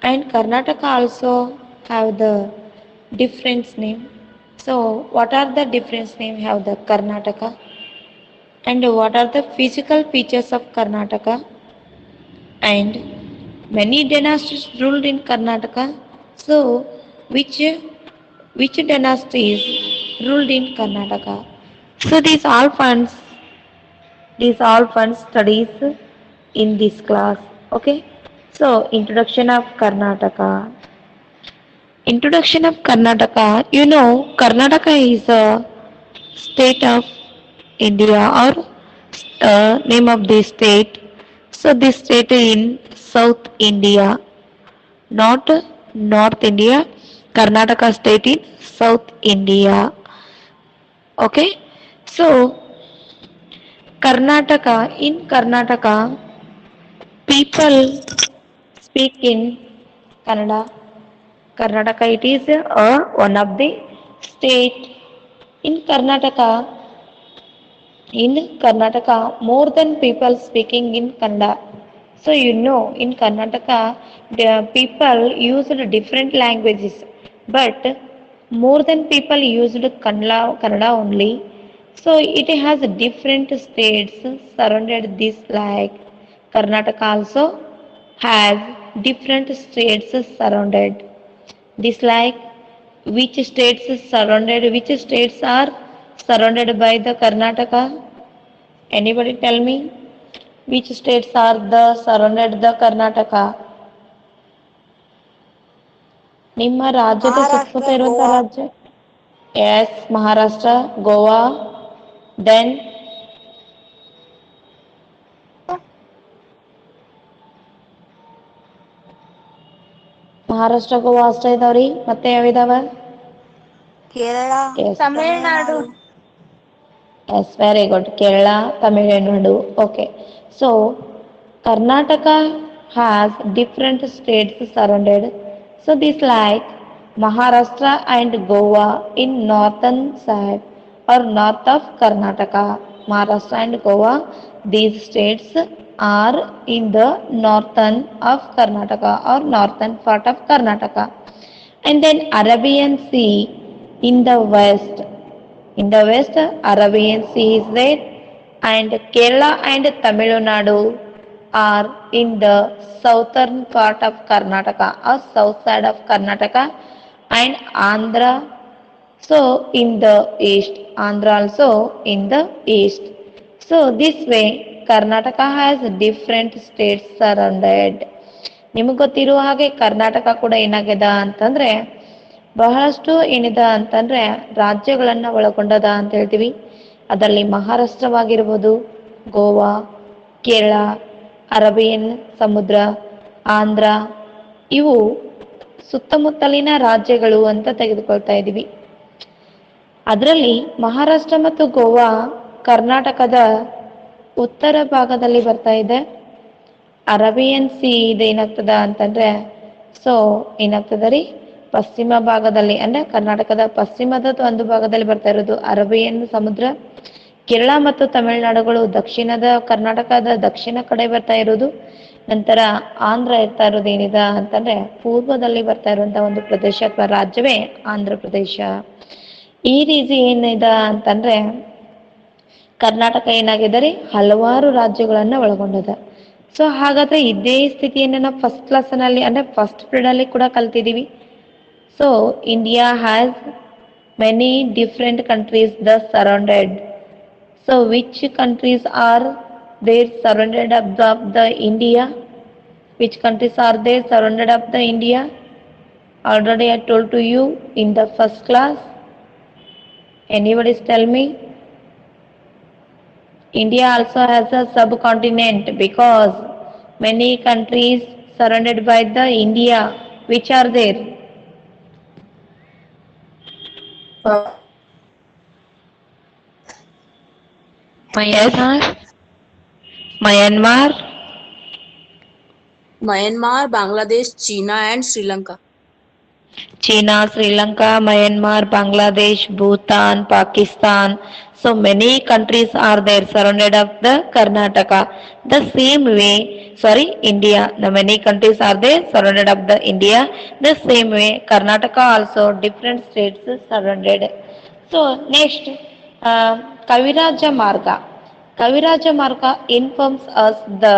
and Karnataka also have the different name. So what are the different name have the Karnataka, and what are the physical features of Karnataka, and many dynasties ruled in Karnataka. So which which dynasties ruled in Karnataka? So these all fun studies in this class. Okay. So introduction of Karnataka. Introduction of Karnataka. Karnataka is a state of India, or name of the state. So this state in South India, not North India. Karnataka state in South India. Okay. So in Karnataka, people speak in Kannada. Karnataka, it is one of the state in Karnataka. In Karnataka, more than people speaking in Kannada. So in Karnataka, the people used different languages, but more than people used Kannada only. So it has different states surrounded this, like Karnataka also has different states surrounded. This, like which states are surrounded by the Karnataka? Anybody tell me which states are the surrounded the Karnataka? ನಿಮ್ಮ ರಾಜ್ಯದ ಸುತ್ತಮುತ್ತ Maharashtra, ಇರುವಂತಹ Goa. ರಾಜ್ಯ? Yes, Maharashtra, Goa, then Maharashtra, Goa ಅಷ್ಟೇ ಇದಾವ್ರಿ. ಮತ್ತೆ ಯಾವಿದಾವ? Kerala, yes, Tamil Tamil Nadu. Nadu. yes, very good. Kerala, Tamil Nadu. Okay. So, Karnataka has different states surrounded. So, this like Maharashtra and Goa in northern side or north of Karnataka. Maharashtra and Goa, these states are in the northern of Karnataka or northern part of Karnataka. And then Arabian Sea in the west. In the west, Arabian Sea is there, and Kerala and Tamil Nadu are in the southern part of Karnataka or south side of Karnataka, and Andhra so in the east, Andhra also in the east. So this way Karnataka has different states surrounded. ನಿಮಗೆ ಗೊತ್ತಿರುವ ಹಾಗೆ ಕರ್ನಾಟಕ ಕೂಡ ಏನಾಗ್ಯದ ಅಂತಂದ್ರೆ ಬಹಳಷ್ಟು ಏನಿದೆ ಅಂತಂದ್ರೆ ರಾಜ್ಯಗಳನ್ನ ಒಳಗೊಂಡದ ಅಂತ ಹೇಳ್ತೀವಿ. ಅದರಲ್ಲಿ ಮಹಾರಾಷ್ಟ್ರವಾಗಿರ್ಬೋದು, ಗೋವಾ, ಕೇರಳ, ಅರೇಬಿಯನ್ ಸಮುದ್ರ, ಆಂಧ್ರ, ಇವು ಸುತ್ತಮುತ್ತಲಿನ ರಾಜ್ಯಗಳು ಅಂತ ತೆಗೆದುಕೊಳ್ತಾ ಇದ್ದೀವಿ. ಅದರಲ್ಲಿ ಮಹಾರಾಷ್ಟ್ರ ಮತ್ತು ಗೋವಾ ಕರ್ನಾಟಕದ ಉತ್ತರ ಭಾಗದಲ್ಲಿ ಬರ್ತಾ ಇದೆ. ಅರೇಬಿಯನ್ ಸಿ ಇದೇನಾಗ್ತದ ಅಂತಂದ್ರೆ ಸೊ ಏನಾಗ್ತದ ರೀ, ಪಶ್ಚಿಮ ಭಾಗದಲ್ಲಿ ಅಂದ್ರೆ ಕರ್ನಾಟಕದ ಪಶ್ಚಿಮದ ಒಂದು ಭಾಗದಲ್ಲಿ ಬರ್ತಾ ಇರೋದು ಅರೇಬಿಯನ್ ಸಮುದ್ರ. ಕೇರಳ ಮತ್ತು ತಮಿಳುನಾಡುಗಳು ದಕ್ಷಿಣದ ಕರ್ನಾಟಕದ ದಕ್ಷಿಣ ಕಡೆ ಬರ್ತಾ ಇರೋದು. ನಂತರ ಆಂಧ್ರ ಇರ್ತಾ ಇರೋದು ಏನಿದೆ ಅಂತಂದ್ರೆ ಪೂರ್ವದಲ್ಲಿ ಬರ್ತಾ ಇರುವಂತಹ ಒಂದು ಪ್ರದೇಶ ಅಥವಾ ರಾಜ್ಯವೇ ಆಂಧ್ರ ಪ್ರದೇಶ. ಈ ರೀತಿ ಏನಿದೆ ಅಂತಂದ್ರೆ ಕರ್ನಾಟಕ ಏನಾಗಿದೆ ರೀ, ಹಲವಾರು ರಾಜ್ಯಗಳನ್ನ ಒಳಗೊಂಡದ. ಸೊ ಹಾಗಾದ್ರೆ ಇದೇ ಸ್ಥಿತಿಯನ್ನು ನಾವು ಫಸ್ಟ್ ಕ್ಲಾಸ್ನಲ್ಲಿ ಅಂದ್ರೆ ಫಸ್ಟ್ ಪೀರಿಯಡ್ ಅಲ್ಲಿ ಕೂಡ ಕಲ್ತಿದೀವಿ. So India has many different countries the surrounded. So which countries are there surrounded of the India? Which countries are there surrounded of the India? Already I told to you in the first class. Anybody tell me? India also has a subcontinent because many countries surrounded by the India. Which are there? Yes, Myanmar. Myanmar, Myanmar, Bangladesh, China, and Sri Lanka. China, Sri Lanka, Myanmar, Bangladesh, Bhutan, Pakistan. So many countries are there surrounded of the Karnataka. The same way, sorry, India. The many countries are there surrounded of the India. The same way, Karnataka also different states surrounded. So next, uh, Kaviraja Marga. Kaviraja Marga informs us the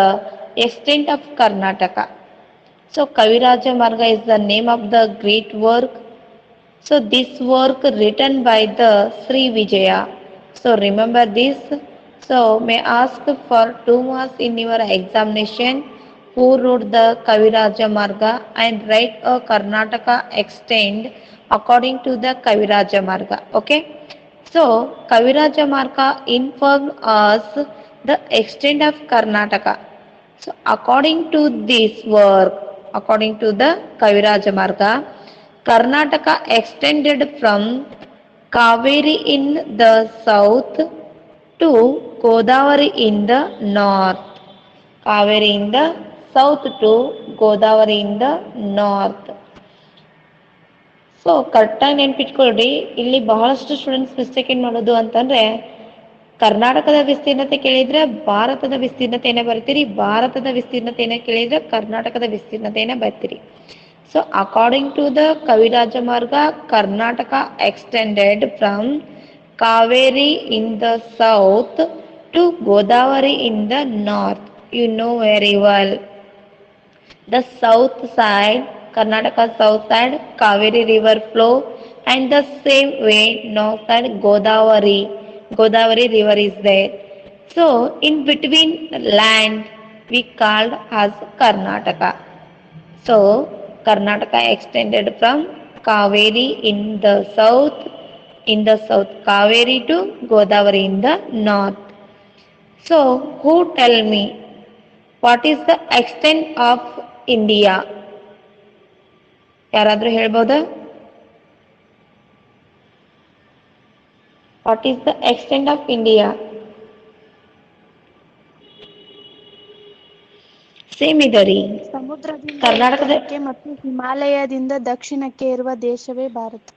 extent of Karnataka. So Kaviraja Marga is the name of the great work. So this work written by the Sri Vijaya. So remember this. So may ask for 2 marks in your examination. Who wrote the Kaviraja Marga and write a Karnataka extent according to the Kaviraja Marga. Okay. So Kaviraja Marga inform us the extent of Karnataka. So according to this work, according to the Kaviraja Marga, Karnataka extended from Kaveri in the south to Godavari in the north. Kaveri in the south to Godavari in the north. So ಕರೆಕ್ಟಾಗಿ ನೆನ್ಪಿಟ್ಕೊಳ್ರಿ, ಇಲ್ಲಿ ಬಹಳಷ್ಟು students mistake ಏನ್ ಮಾಡೋದು ಅಂತಂದ್ರೆ, ಕರ್ನಾಟಕದ ವಿಸ್ತೀರ್ಣತೆ ಕೇಳಿದ್ರೆ ಭಾರತದ ವಿಸ್ತೀರ್ಣತೆಯನ್ನ ಬರ್ತೀರಿ, ಭಾರತದ ವಿಸ್ತೀರ್ಣತೆಯನ್ನ ಕೇಳಿದ್ರೆ ಕರ್ನಾಟಕದ ವಿಸ್ತೀರ್ಣತೆಯನ್ನ ಬರ್ತೀರಿ. So according to the Kaviraja Marga, Karnataka extended from Kaveri in the south to Godavari in the north. You know very well. The south side, Karnataka south side, Kaveri river flow, and the same way north side Godavari river is there. So in between land we called as Karnataka. So Karnataka extended from Kaveri in the south Kaveri to Godavari in the north. So who tell me what is the extent of India? ಯಾರಾದ್ರೂ ಹೇಳ್ಬೋದಾ? What is the extent of India? Same ಇದೆ ರೀ. ಸಮುದ್ರದಿಂದ ಕರ್ನಾಟಕದ ಉತ್ತರಕ್ಕೆ ಮತ್ತು ಹಿಮಾಲಯದಿಂದ ದಕ್ಷಿಣಕ್ಕೆ ಇರುವ ದೇಶವೇ ಭಾರತ.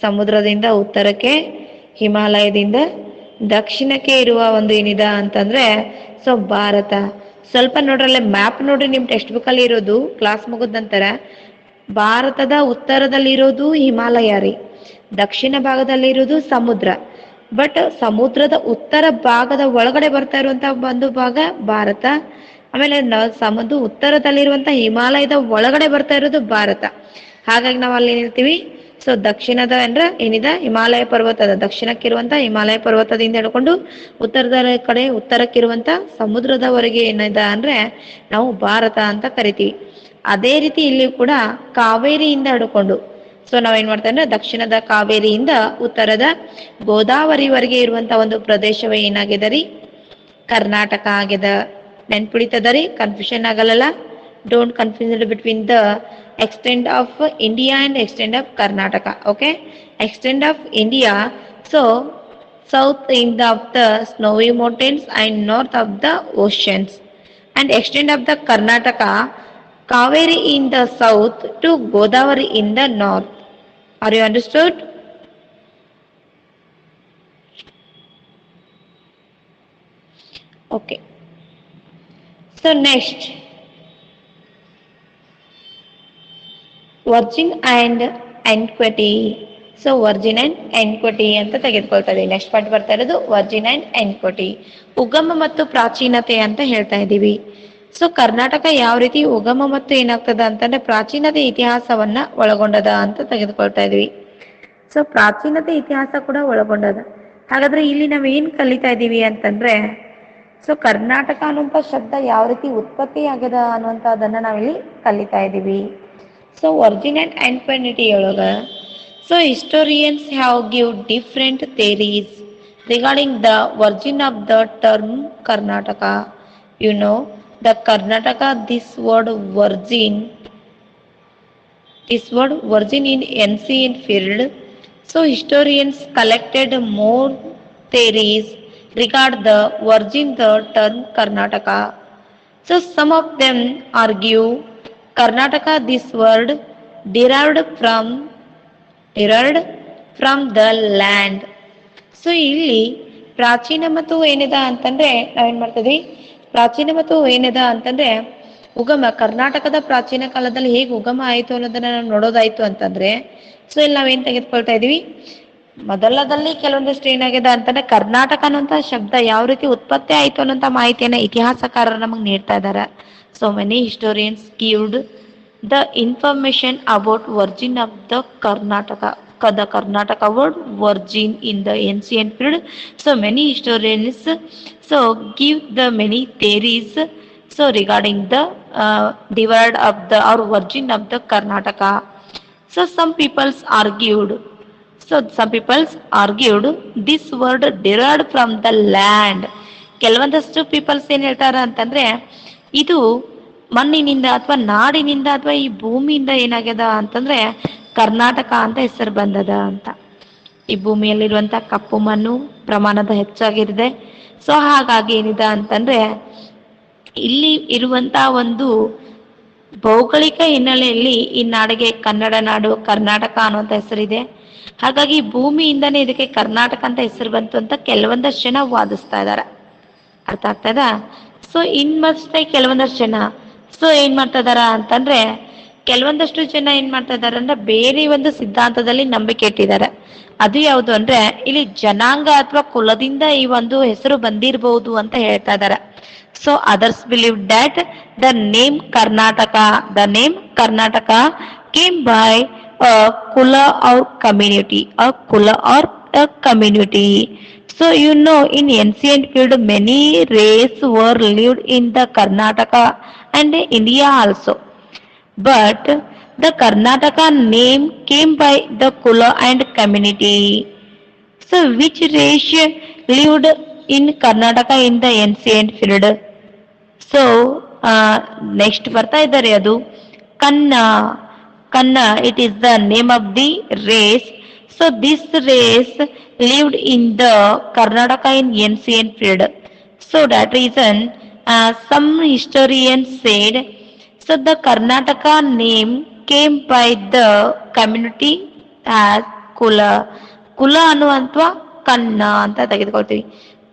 ಸಮುದ್ರದಿಂದ ಉತ್ತರಕ್ಕೆ, ಹಿಮಾಲಯದಿಂದ ದಕ್ಷಿಣಕ್ಕೆ ಇರುವ ಒಂದು ಏನಿದೆ ಅಂತಂದ್ರೆ ಸೊ ಭಾರತ. ಸ್ವಲ್ಪ ನೋಡ್ರಲ್ಲೇ ಮ್ಯಾಪ್ ನೋಡ್ರಿ, ನಿಮ್ ಟೆಕ್ಸ್ಟ್ ಬುಕ್ ಅಲ್ಲಿ ಇರೋದು, ಕ್ಲಾಸ್ ಮುಗಿದ ನಂತರ ಭಾರತದ ಉತ್ತರದಲ್ಲಿರೋದು ಹಿಮಾಲಯ ರೀ, ದಕ್ಷಿಣ ಭಾಗದಲ್ಲಿ ಇರೋದು ಸಮುದ್ರ. ಬಟ್ ಸಮುದ್ರದ ಉತ್ತರ ಭಾಗದ ಒಳಗಡೆ ಬರ್ತಾ ಇರುವಂತ ಒಂದು ಭಾಗ ಭಾರತ. ಆಮೇಲೆ ಉತ್ತರದಲ್ಲಿರುವಂತ ಹಿಮಾಲಯದ ಒಳಗಡೆ ಬರ್ತಾ ಇರೋದು ಭಾರತ. ಹಾಗಾಗಿ ನಾವು ಅಲ್ಲಿ ಏನಿರ್ತೀವಿ, ಸೊ ದಕ್ಷಿಣದ ಅಂದ್ರೆ ಏನಿದೆ ಹಿಮಾಲಯ ಪರ್ವತದ ದಕ್ಷಿಣಕ್ಕಿರುವಂತ ಹಿಮಾಲಯ ಪರ್ವತದಿಂದ ಹಿಡ್ಕೊಂಡು ಉತ್ತರದ ಕಡೆ ಉತ್ತರಕ್ಕಿರುವಂತ ಸಮುದ್ರದವರೆಗೆ ಏನಿದೆ ಅಂದ್ರೆ ನಾವು ಭಾರತ ಅಂತ ಕರಿತೀವಿ. ಅದೇ ರೀತಿ ಇಲ್ಲಿ ಕೂಡ ಕಾವೇರಿಯಿಂದ ಹಿಡ್ಕೊಂಡು, ಸೊ ನಾವೇನ್ ಮಾಡ್ತೇವೆ ಅಂದ್ರೆ ದಕ್ಷಿಣದ ಕಾವೇರಿಯಿಂದ ಉತ್ತರದ ಗೋದಾವರಿವರೆಗೆ ಇರುವಂತ ಒಂದು ಪ್ರದೇಶವೇ ಏನಾಗಿದೆ ರೀ, ಕರ್ನಾಟಕ ಆಗಿದೆ. ನೆನ್ಪಿಡಿತದ ರೀ, ಕನ್ಫ್ಯೂಷನ್ ಆಗಲ್ಲ. Don't confuse between the extent of India and extent of Karnataka. Okay, extent of India, so south end of the snowy mountains and north of the oceans, and extent of the Karnataka, Kaveri in the south to Godavari in the north. Are you understood? Okay, so next, origin and antiquity. So origin and antiquity ಅಂತ ತೆಗೆದುಕೊಳ್ತಾ ಇದೀವಿ. Next part ಬರ್ತಾ ಇರೋದು Virgin and ಎನ್ಕ್ವಿಟಿ, ಉಗಮ ಮತ್ತು ಪ್ರಾಚೀನತೆ ಅಂತ ಹೇಳ್ತಾ ಇದೀವಿ. ಸೊ ಕರ್ನಾಟಕ ಯಾವ ರೀತಿ ಉಗಮ ಮತ್ತು ಏನಾಗ್ತದ ಅಂತಂದ್ರೆ ಪ್ರಾಚೀನತೆ ಇತಿಹಾಸವನ್ನ ಒಳಗೊಂಡದ ಅಂತ ತೆಗೆದುಕೊಳ್ತಾ ಇದೀವಿ. ಸೊ ಪ್ರಾಚೀನತೆ ಇತಿಹಾಸ ಕೂಡ ಒಳಗೊಂಡದ. ಹಾಗಾದ್ರೆ ಇಲ್ಲಿ ನಾವ್ ಏನ್ ಕಲಿತಾ ಇದೀವಿ ಅಂತಂದ್ರೆ, ಸೊ ಕರ್ನಾಟಕ ಅನ್ನುವಂತ ಶಬ್ದ ಯಾವ ರೀತಿ ಉತ್ಪತ್ತಿ ಆಗ್ಯದ ಅನ್ನುವಂಥದ್ದನ್ನ ನಾವಿಲ್ಲಿ ಕಲಿತಾ ಇದೀವಿ. So origin and infinity ಒಳಗ, so historians have give different theories regarding the origin of the term Karnataka. You know, the Karnataka, this word virgin in ancient field. So historians collected more theories regard the origin the term Karnataka. So some of them argue Karnataka, this word derived from the land. So ಇಲ್ಲಿ ಪ್ರಾಚೀನ ಮತ್ತು ಏನಿದೆ ಅಂತಂದ್ರೆ ನಾವೇನ್ ಮಾಡ್ತಿದ್ವಿ, ಪ್ರಾಚೀನ ಮತ್ತು ಏನಿದೆ ಅಂತಂದ್ರೆ ಉಗಮ, ಕರ್ನಾಟಕದ ಪ್ರಾಚೀನ ಕಾಲದಲ್ಲಿ ಹೇಗೆ ಉಗಮ ಆಯಿತು ಅನ್ನೋದನ್ನ ನಾವು ನೋಡೋದಾಯ್ತು ಅಂತಂದ್ರೆ, ಸೊ ಇಲ್ಲಿ ನಾವೇನ್ ತೆಗೆದುಕೊಳ್ತಾ ಇದೀವಿ, ಮೊದಲದಲ್ಲಿ ಕೆಲವೊಂದಿಷ್ಟು ಏನಾಗಿದೆ ಅಂತಂದ್ರೆ ಕರ್ನಾಟಕ ಅನ್ನುವಂತ ಶಬ್ದ ಯಾವ ರೀತಿ ಉತ್ಪತ್ತಿ ಆಯ್ತು ಅನ್ನೋಂತ ಮಾಹಿತಿಯನ್ನ ಇತಿಹಾಸಕಾರರು ನಮಗೆ ನೀಡ್ತಾ ಇದ್ದಾರೆ. So many historians gived the information about origin of the Karnataka. The Karnataka word virgin in the ancient period. So many historians give the many theories regarding the divide of the or origin of the Karnataka. Some peoples argued. Some peoples argued this word derived from the land. ಕೆಲವೊಂದಷ್ಟು people's ಏನ್ ಹೇಳ್ತಾರ ಅಂತಂದ್ರೆ ಇದು ಮಣ್ಣಿನಿಂದ ಅಥವಾ ನಾಡಿನಿಂದ ಅಥವಾ ಈ ಭೂಮಿಯಿಂದ ಏನಾಗ್ಯದ ಅಂತಂದ್ರೆ ಕರ್ನಾಟಕ ಅಂತ ಹೆಸರು ಬಂದದ ಅಂತ. ಈ ಭೂಮಿಯಲ್ಲಿರುವಂತ ಕಪ್ಪು ಮಣ್ಣು ಪ್ರಮಾಣದ ಹೆಚ್ಚಾಗಿರಿದೆ. ಸೊ ಹಾಗಾಗಿ ಏನಿದೆ ಅಂತಂದ್ರೆ ಇಲ್ಲಿ ಇರುವಂತ ಒಂದು ಭೌಗೋಳಿಕ ಹಿನ್ನೆಲೆಯಲ್ಲಿ ಈ ನಾಡಿಗೆ ಕನ್ನಡ ನಾಡು, ಕರ್ನಾಟಕ ಅನ್ನುವಂತ ಹೆಸರಿದೆ. ಹಾಗಾಗಿ ಭೂಮಿಯಿಂದನೇ ಇದಕ್ಕೆ ಕರ್ನಾಟಕ ಅಂತ ಹೆಸರು ಬಂತು ಅಂತ ಕೆಲವೊಂದಷ್ಟು ಜನ ವಾದಿಸ್ತಾ ಇದಾರೆ. ಅರ್ಥ ಆಗ್ತದ? ಸೊ ಇನ್ನಷ್ಟೇ ಕೆಲವೊಂದಷ್ಟು ಜನ ಏನ್ ಮಾಡ್ತಾ ಇದಾರ ಅಂತಂದ್ರೆ, ಕೆಲವೊಂದಷ್ಟು ಜನ ಏನ್ ಮಾಡ್ತಾ ಇದಾರೆ ಅಂದ್ರೆ ಬೇರೆ ಒಂದು ಸಿದ್ಧಾಂತದಲ್ಲಿ ನಂಬಿಕೆ ಇಟ್ಟಿದ್ದಾರೆ. ಅದು ಯಾವುದು ಅಂದ್ರೆ ಇಲ್ಲಿ ಜನಾಂಗ ಅಥವಾ ಕುಲದಿಂದ ಈ ಒಂದು ಹೆಸರು ಬಂದಿರಬಹುದು ಅಂತ ಹೇಳ್ತಾ ಇದಾರೆ. So others believe that the name Karnataka came by kula or community. So in ancient period many races were lived in the Karnataka and India also. But the Karnataka name came by the Kula and community. So which race lived in Karnataka in the ancient period? So next ಬರ್ತಾ ಇದ್ದಾರೆ ಅದು ಕನ್ನ. It is the name of the race. So this race lived in the Karnataka in ancient period. So that reason some historians said the Karnataka name came by the community as Kula. ಕುಲ ಅನ್ನುವಂಥ ಕನ್ನ ಅಂತ ತೆಗೆದುಕೊಳ್ತೀವಿ.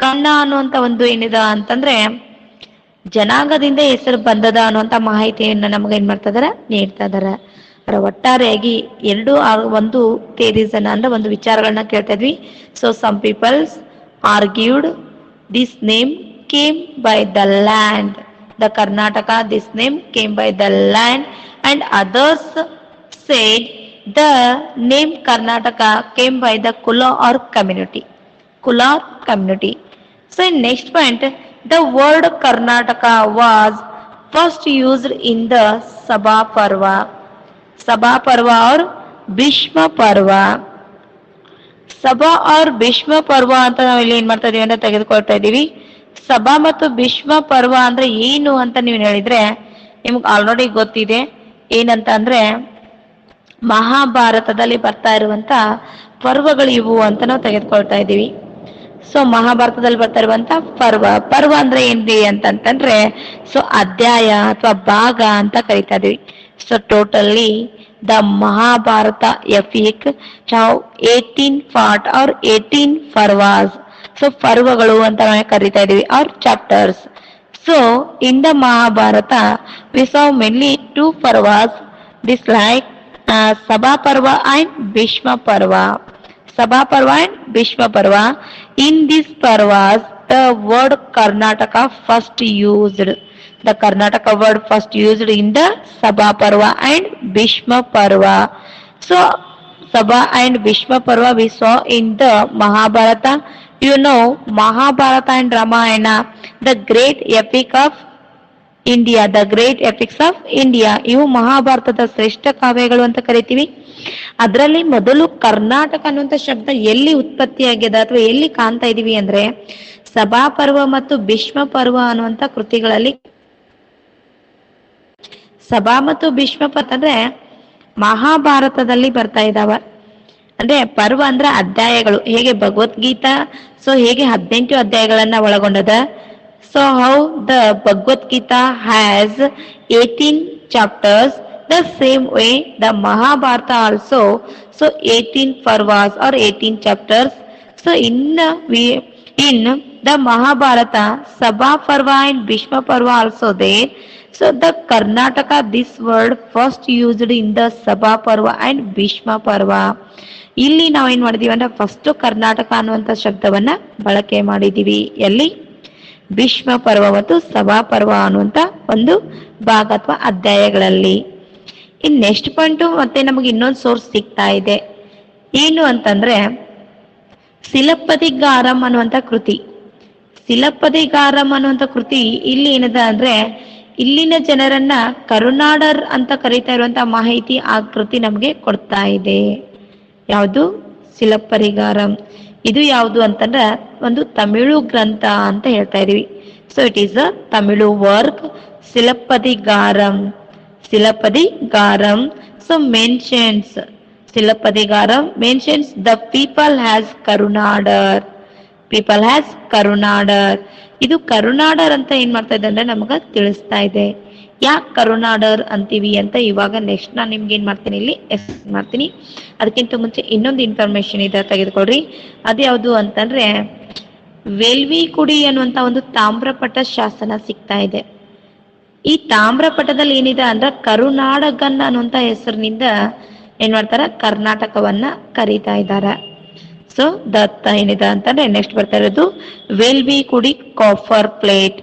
ಕನ್ನ ಅನ್ನುವಂಥ ಒಂದು ಏನಿದೆ ಅಂತಂದ್ರೆ ಜನಾಂಗದಿಂದ ಹೆಸರು ಬಂದದ ಅನ್ನುವಂಥ ಮಾಹಿತಿಯನ್ನ ನಮಗೆ ಏನ್ ಮಾಡ್ತಾ ಇದಾರೆ, ನೀಡ್ತಾ ಇದಾರೆ. ಒಟ್ಟಾರೆಯಾಗಿ ಒಂದು ಥಿಯರೀಸ್ ಅಂದ್ರೆ ಒಂದು ವಿಚಾರಗಳನ್ನ ಕೇಳ್ತಾ ಇದ್ವಿ. So some peoples argued this name came by the land, the Karnataka this name came by the land, and others said the name Karnataka came by the kula or community. So in next point, the word Karnataka was first used in the Sabha Parva और ಭೀಷ್ಮ ಪರ್ವ. ಸಭಾ और ಭೀಷ್ಮ ಪರ್ವ ಅಂತ ನಾವು ಇಲ್ಲಿ ಏನ್ ಮಾಡ್ತಾ ಇದೀವಿ ಅಂತ ತೆಗೆದುಕೊಳ್ತಾ ಇದೀವಿ. ಸಭಾ ಮತ್ತು ಭೀಷ್ಮ ಪರ್ವ ಅಂದ್ರೆ ಏನು ಅಂತ ನೀವು ಹೇಳಿದ್ರೆ ನಿಮ್ಗೆ ಆಲ್ರೆಡಿ ಗೊತ್ತಿದೆ. ಏನಂತ ಅಂದ್ರೆ ಮಹಾಭಾರತದಲ್ಲಿ ಬರ್ತಾ ಇರುವಂತ ಪರ್ವಗಳು ಇವು ಅಂತ ನಾವು ತೆಗೆದುಕೊಳ್ತಾ ಇದೀವಿ. ಸೊ ಮಹಾಭಾರತದಲ್ಲಿ ಬರ್ತಾ ಇರುವಂತ ಪರ್ವ ಅಂದ್ರೆ ಏನ್ರಿ ಅಂತಂದ್ರೆ ಅಧ್ಯಾಯ ಅಥವಾ ಭಾಗ ಅಂತ ಕರಿತಾ ಇದೀವಿ. So totally the Mahabharata epic have 18 part or 18 parvas. So parvagalu anta karita idivi or chapters. So in the Mahabharata we saw mainly 2 parvas, this like Sabha Parva and Bhishma Parva. In these parvas the word Karnataka first used. The Karnataka word first used in the Sabha Parva and Bhishma Parva. So Sabha and Bhishma Parva we saw in the Mahabharata. Mahabharata and Ramayana, the great epics of India. ಇವು ಮಹಾಭಾರತದ ಶ್ರೇಷ್ಠ ಕಾವ್ಯಗಳು ಅಂತ ಕರಿತೀವಿ. ಅದರಲ್ಲಿ ಮೊದಲು ಕರ್ನಾಟಕ ಅನ್ನುವಂಥ ಶಬ್ದ ಎಲ್ಲಿ ಉತ್ಪತ್ತಿಯಾಗಿದೆ ಅಥವಾ ಎಲ್ಲಿ ಕಾಣ್ತಾ ಇದೀವಿ ಅಂದ್ರೆ ಸಭಾ ಪರ್ವ ಮತ್ತು ಭೀಷ್ಮ ಪರ್ವ ಅನ್ನುವಂಥ ಕೃತಿಗಳಲ್ಲಿ. ಸಭಾ ಮತ್ತು ಭೀಷ್ಮ ಪರ್ವ ಅಂದ್ರೆ ಮಹಾಭಾರತದಲ್ಲಿ ಬರ್ತಾ ಇದಾವ. ಅಂದ್ರೆ ಪರ್ವ ಅಂದ್ರೆ ಅಧ್ಯಾಯಗಳು, ಹೇಗೆ ಭಗವದ್ಗೀತಾ ಹೇಗೆ 18 ಅಧ್ಯಾಯಗಳನ್ನ ಒಳಗೊಂಡದ. So how the Bhagavad Gita has 18 chapters, the same way the Mahabharata also 18 parvas or 18 chapters. So in the Mahabharata, Sabha Parva and Bhishma Parva also there. So the Karnataka, this word first used in the Sabha Parva and Bhishma Parva. ಇಲ್ಲಿ ನಾವೇನ್ ಮಾಡಿದೀವಿ ಅಂದ್ರೆ first Karnataka ಅನ್ನುವಂತ ಶಬ್ದವನ್ನ ಬಳಕೆ ಮಾಡಿದೀವಿ. ಎಲ್ಲಿ? ಭೀಷ್ಮ ಪರ್ವ ಮತ್ತು ಸಭಾ ಪರ್ವ ಅನ್ನುವಂತ ಒಂದು ಭಾಗ ಅಥವಾ ಅಧ್ಯಾಯಗಳಲ್ಲಿ. ಇನ್ ನೆಕ್ಸ್ಟ್ ಪಾಯಿಂಟ್ ಮತ್ತೆ ನಮಗೆ ಇನ್ನೊಂದು ಸೋರ್ಸ್ ಸಿಗ್ತಾ ಇದೆ. ಏನು ಅಂತಂದ್ರೆ ಸಿಲಪ್ಪದಿಗಾರಂ ಅನ್ನುವಂತ ಕೃತಿ. ಸಿಲಪ್ಪದಿಗಾರಂ ಅನ್ನುವಂತ ಕೃತಿ ಇಲ್ಲಿ ಏನಿದೆ ಅಂದ್ರೆ ಇಲ್ಲಿನ ಜನರನ್ನ ಕರುನಾಡರ್ ಅಂತ ಕರೀತಾ ಇರುವಂತ ಮಾಹಿತಿ ಆ ಕೃತಿ ನಮಗೆ ಕೊಡ್ತಾ ಇದೆ. ಯಾವುದು? ಸಿಲಪ್ಪದಿಗಾರಂ. ಇದು ಯಾವುದು ಅಂತಂದ್ರೆ ಒಂದು ತಮಿಳು ಗ್ರಂಥ ಅಂತ ಹೇಳ್ತಾ ಇದೀವಿ. So it is a Tamil work. Silappadikaram. So mentions Silappadigaram mentions the people has Karunadar. ಇದು ಕರುನಾಡರ್ ಅಂತ ಏನ್ ಮಾಡ್ತಾ ಇದೆ ಅಂದ್ರೆ ನಮಗ ತಿಳಿಸ್ತಾ ಇದೆ. ಯಾಕೆ ಕರುನಾಡರ್ ಅಂತೀವಿ ಅಂತ ಇವಾಗ ನೆಕ್ಸ್ಟ್ ನಾನು ನಿಮ್ಗೆ ಏನ್ ಮಾಡ್ತೀನಿ ಇಲ್ಲಿ ಎಕ್ಸ್ಪ್ಲೇನ್ ಮಾಡ್ತೀನಿ. ಅದಕ್ಕಿಂತ ಮುಂಚೆ ಇನ್ನೊಂದು ಇನ್ಫಾರ್ಮೇಶನ್ ಇದೆ, ತೆಗೆದುಕೊಳ್ರಿ. ಅದ್ಯಾವುದು ಅಂತಂದ್ರೆ ವೇಲ್ವಿಕುಡಿ ಅನ್ನುವಂತ ಒಂದು ತಾಮ್ರಪಟ ಶಾಸನ ಸಿಗ್ತಾ ಇದೆ. ಈ ತಾಮ್ರಪಟದಲ್ಲಿ ಏನಿದೆ ಅಂದ್ರೆ ಕರುನಾಡಗನ್ ಅನ್ನುವಂತ ಹೆಸರಿನಿಂದ ಏನ್ ಮಾಡ್ತಾರ ಕರ್ನಾಟಕವನ್ನ ಕರೀತಾ ಇದ್ದಾರೆ. ಸೊ ದತ್ತ ಏನಿದೆ ಅಂತಂದ್ರೆ ನೆಕ್ಸ್ಟ್ ಬರ್ತಾ ಇರೋದು Velvikudi copper plate.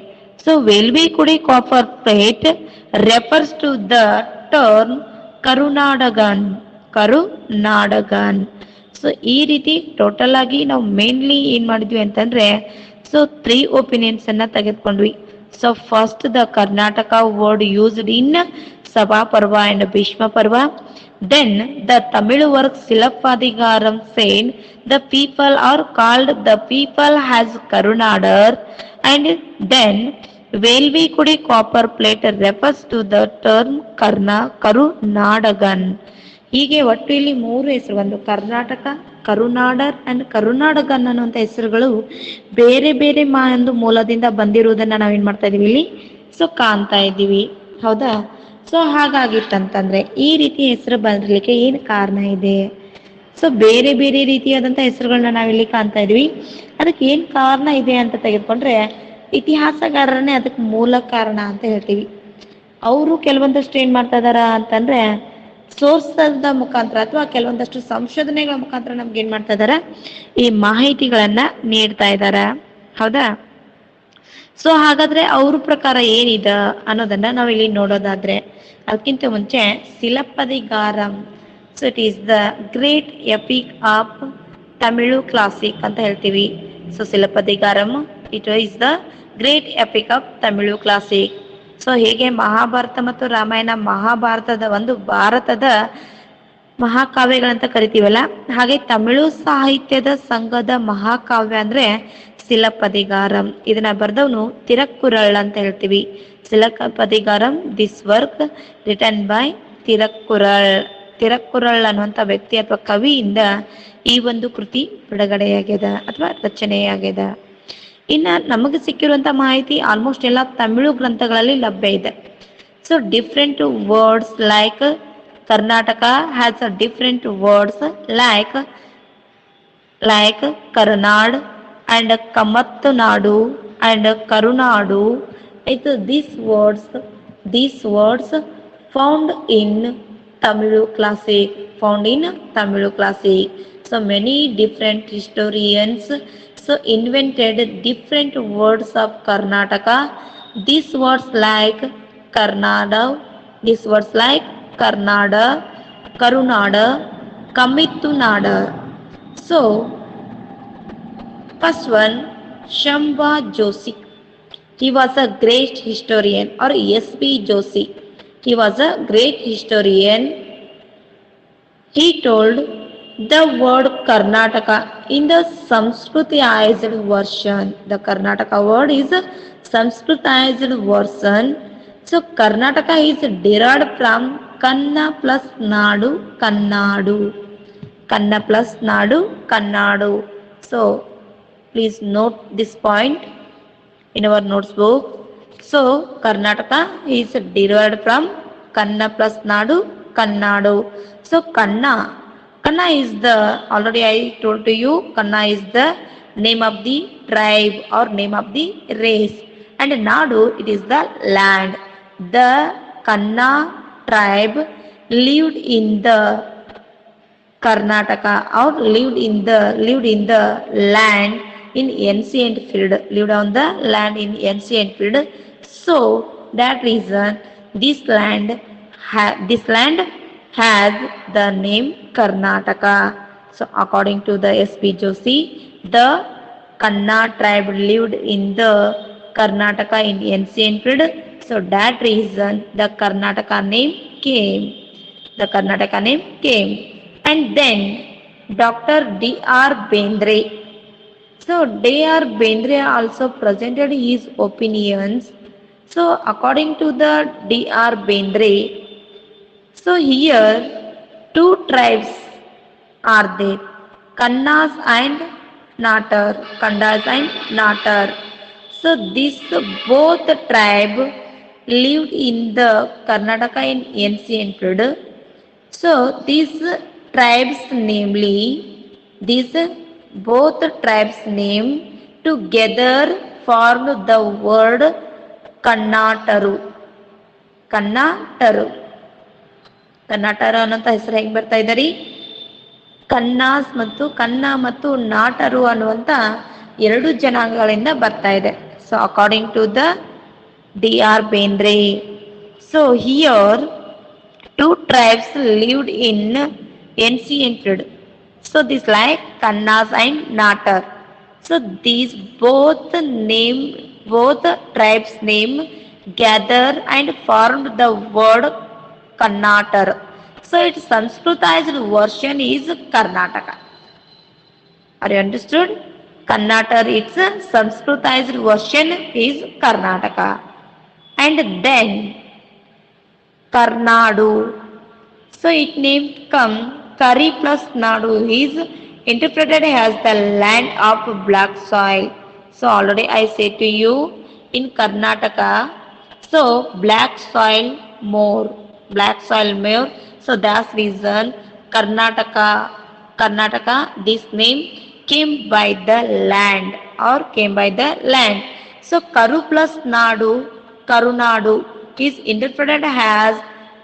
So Velvikudi copper plate refers to the term Karunadagan. So ಈ ರೀತಿ ಟೋಟಲ್ ಆಗಿ ನಾವು ಮೇನ್ಲಿ ಏನ್ ಮಾಡಿದ್ವಿ ಅಂತಂದ್ರೆ ಸೊ 3 ಒಪಿನಿಯನ್ಸ್ ಅನ್ನ ತೆಗೆದುಕೊಂಡ್ವಿ. So first the Karnataka word used in Sabha Parva and Bhishma ಪರ್ವ. Then the Tamil work Silappadigaram said the people are called the people as Karunadar, and then Velvikudi copper plate refers to the term Karunadagan. ಹೀಗೆ ಒಟ್ಟು ಇಲ್ಲಿ 3 ಹೆಸರು, ಒಂದು Karnataka, ಕರುನಾಡರ್ and ಕರುನಾಡಗನ್ ಅನ್ನುವಂತ ಹೆಸರುಗಳು ಬೇರೆ ಬೇರೆ ಒಂದು ಮೂಲದಿಂದ ಬಂದಿರುವುದನ್ನ ನಾವೇನ್ ಮಾಡ್ತಾ ಇದೀವಿ ಇಲ್ಲಿ ಸೊ ಕಾಣ್ತಾ ಇದ್ದೀವಿ. ಹೌದಾ? ಸೊ ಹಾಗಾಗಿತ್ತಂತಂದ್ರೆ ಈ ರೀತಿ ಹೆಸರು ಬರಲಿಕ್ಕೆ ಏನು ಕಾರಣ ಇದೆ? ಸೊ ಬೇರೆ ಬೇರೆ ರೀತಿಯಾದಂತ ಹೆಸರುಗಳನ್ನ ನಾವಿಲ್ಲಿ ಕಾಣ್ತಾ ಇದೀವಿ. ಅದಕ್ಕೆ ಏನ್ ಕಾರಣ ಇದೆ ಅಂತ ತೆಗೆದುಕೊಂಡ್ರೆ ಇತಿಹಾಸಗಾರರನ್ನೇ ಅದಕ್ಕೆ ಮೂಲ ಕಾರಣ ಅಂತ ಹೇಳ್ತೀವಿ. ಅವರು ಕೆಲವೊಂದಷ್ಟು ಏನ್ ಮಾಡ್ತಾ ಇದಾರ ಅಂತಂದ್ರೆ ಸೋರ್ಸದ ಮುಖಾಂತರ ಅಥವಾ ಕೆಲವೊಂದಷ್ಟು ಸಂಶೋಧನೆಗಳ ಮುಖಾಂತರ ನಮ್ಗೆ ಏನ್ ಮಾಡ್ತಾ ಇದಾರ ಈ ಮಾಹಿತಿಗಳನ್ನ ನೀಡ್ತಾ ಇದಾರ. ಹೌದಾ? ಸೊ ಹಾಗಾದ್ರೆ ಅವ್ರ ಪ್ರಕಾರ ಏನಿದೆ ಅನ್ನೋದನ್ನ ನಾವು ಇಲ್ಲಿ ನೋಡೋದಾದ್ರೆ ಅದಕ್ಕಿಂತ ಮುಂಚೆ Silappadikaram. So it is the great epic of Tamil classic ಅಂತ ಹೇಳ್ತೀವಿ. So Silappadikaram it is the great epic of Tamil classic. So ಹೇಗೆ ಮಹಾಭಾರತ ಮತ್ತು ರಾಮಾಯಣ ಮಹಾಭಾರತದ ಒಂದು ಭಾರತದ ಮಹಾಕಾವ್ಯಗಳಂತ ಕರಿತೀವಲ್ಲ, ಹಾಗೆ ತಮಿಳು ಸಾಹಿತ್ಯದ ಸಂಘದ ಮಹಾಕಾವ್ಯ ಅಂದ್ರೆ ಸಿಲಪ್ಪದಿಗಾರಂ. ಇದನ್ನ ಬರ್ದವನು ತಿರಕ್ಕುರಳ್ ಅಂತ ಹೇಳ್ತೀವಿ. ಸಿಲಪ್ಪದಿಗಾರಂ ದಿಸ್ ವರ್ಕ್ ರಿಟನ್ ಬೈ ತಿರಕ್ಕುರಳ್ ಅನ್ನುವಂತ ವ್ಯಕ್ತಿ ಅಥವಾ ಕವಿಯಿಂದ ಈ ಒಂದು ಕೃತಿ ಬಿಡುಗಡೆಯಾಗ್ಯದ ಅಥವಾ ರಚನೆಯಾಗ್ಯದ. ಇನ್ನ ನಮಗೆ ಸಿಕ್ಕಿರುವಂತ ಮಾಹಿತಿ ಆಲ್ಮೋಸ್ಟ್ ಎಲ್ಲ ತಮಿಳು ಗ್ರಂಥಗಳಲ್ಲಿ ಲಭ್ಯ ಇದೆ. So different words like Karnataka has a different words like Karunad and Kamattanadu and Karunadu. These words found in Tamilu classic. So many different historians so invented different words of Karnataka. These words like Karnada, Karunada, Kamittunada. So first one, Shamba Joshi. He was a great historian, or S.B. Joshi. He was a great historian. He told the word Karnataka in the Sanskritized version. The Karnataka word is a Sanskritized version. So Karnataka is derived from Kanna plus Nadu, Kannadu. So please note this point in our notes book. So Karnataka is derived from Kanna plus Nadu, Kannadu. So Kanna Kanna is the, already I told to you, Kanna is the name of the tribe or name of the race. And Nadu, it is the land. The Kanna tribe lived in the Karnataka or lived in the land in ancient period, lived on the land in ancient period. So that reason this land has the name Karnataka. So according to the S.B. Joshi, the Kanna tribe lived in the Karnataka in ancient period. So that reason the Karnataka name came. The Karnataka name came. And then Dr. D.R. Bendre. So D.R. Bendre also presented his opinions. So according to the D.R. Bendre, so here two tribes are there, Kannas and Natar. Kandas and Natar. So these both tribe lived in the Karnataka in ancient period. So these tribes, namely, these both tribes name together formed the word Kannataru. Kannataru. ಕನ್ನಟರು ಅನ್ನೋಂಥ ಹೆಸರು ಹೆಂಗೆ ಬರ್ತಾ ಇದ್ದಾರೆ? ಕನ್ನಾಸ್ ಮತ್ತು ಕನ್ನ ಮತ್ತು ನಾಟರು ಅನ್ನುವಂಥ ಎರಡು ಜನಾಂಗಗಳಿಂದ ಬರ್ತಾ ಇದೆ. So according to the D.R. Bendre. So here two tribes lived in ancient period. So this like Kannas and Natar. So these both tribes name gather and formed the word Kannatar. So its Sanskritized version is Karnataka. Are you understood? Kannatar, its Sanskritized version is Karnataka. And then Karnadu. So its name come Kari plus Nadu is interpreted as the land of black soil. So already I said to you, in Karnataka, so black soil more. So that's reason Karnataka, this name came by the land. So Karu plus Nadu, Karunadu is interpreted as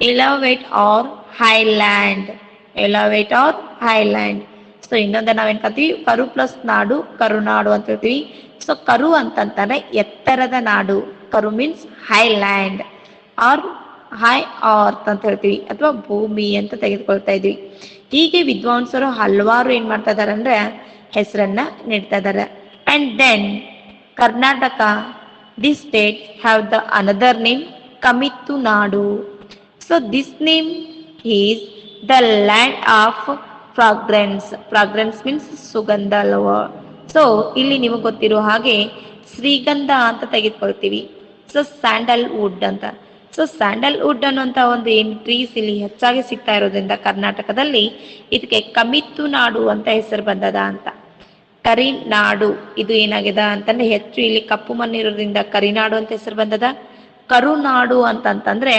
elevate or highland. So ಇನ್ನೊಂದು ನಾವೇನ್ ಕರಿತೀವಿ, ಕರು plus ನಾಡು ಕರುನಾಡು ಅಂತ ಹೇಳ್ತೀವಿ. So ಕರು ಅಂತಂದ್ರೆ ಎತ್ತರದ ನಾಡು. ಕರು means highland or high earth ಅಂತ ಹೇಳ್ತೀವಿ, ಅಥವಾ ಭೂಮಿ ಅಂತ ತೆಗೆದುಕೊಳ್ತಾ ಇದ್ವಿ. ಹೀಗೆ ವಿದ್ವಾಂಸರು ಹಲವಾರು ಏನ್ ಮಾಡ್ತಾ ಇದಾರೆ ಅಂದ್ರೆ ಹೆಸರನ್ನ ನೀಡ್ತಾ ಇದಾರೆ. And then Karnataka, this state have the another name Kamittu Nadu. So this name is the land of fragrance. Fragrance means ಸುಗಂಧ ಅಲ್ವಾ. ಸೊ ಇಲ್ಲಿ ನಿಮಗೆ ಗೊತ್ತಿರೋ ಹಾಗೆ ಶ್ರೀಗಂಧ ಅಂತ ತೆಗೆದುಕೊಳ್ತೀವಿ. ಸೊ ಸ್ಯಾಂಡಲ್ ವುಡ್ ಅಂತ. ಸೊ ಸ್ಯಾಂಡಲ್ ವುಡ್ ಅನ್ನುವಂಥ ಒಂದು ಏನು ಟ್ರೀಸ್ ಇಲ್ಲಿ ಹೆಚ್ಚಾಗಿ ಸಿಗ್ತಾ ಇರೋದ್ರಿಂದ ಕರ್ನಾಟಕದಲ್ಲಿ ಇದಕ್ಕೆ ಕಮಿತ್ತು ನಾಡು ಅಂತ ಹೆಸರು ಬಂದದ ಅಂತ. ಕರಿನಾಡು ಇದು ಏನಾಗಿದೆ ಅಂತಂದ್ರೆ ಹೆಚ್ಚು ಇಲ್ಲಿ ಕಪ್ಪು ಮಣ್ಣು ಇರೋದ್ರಿಂದ ಕರಿನಾಡು ಅಂತ ಹೆಸರು ಬಂದದ. ಕರುನಾಡು ಅಂತಂತಂದ್ರೆ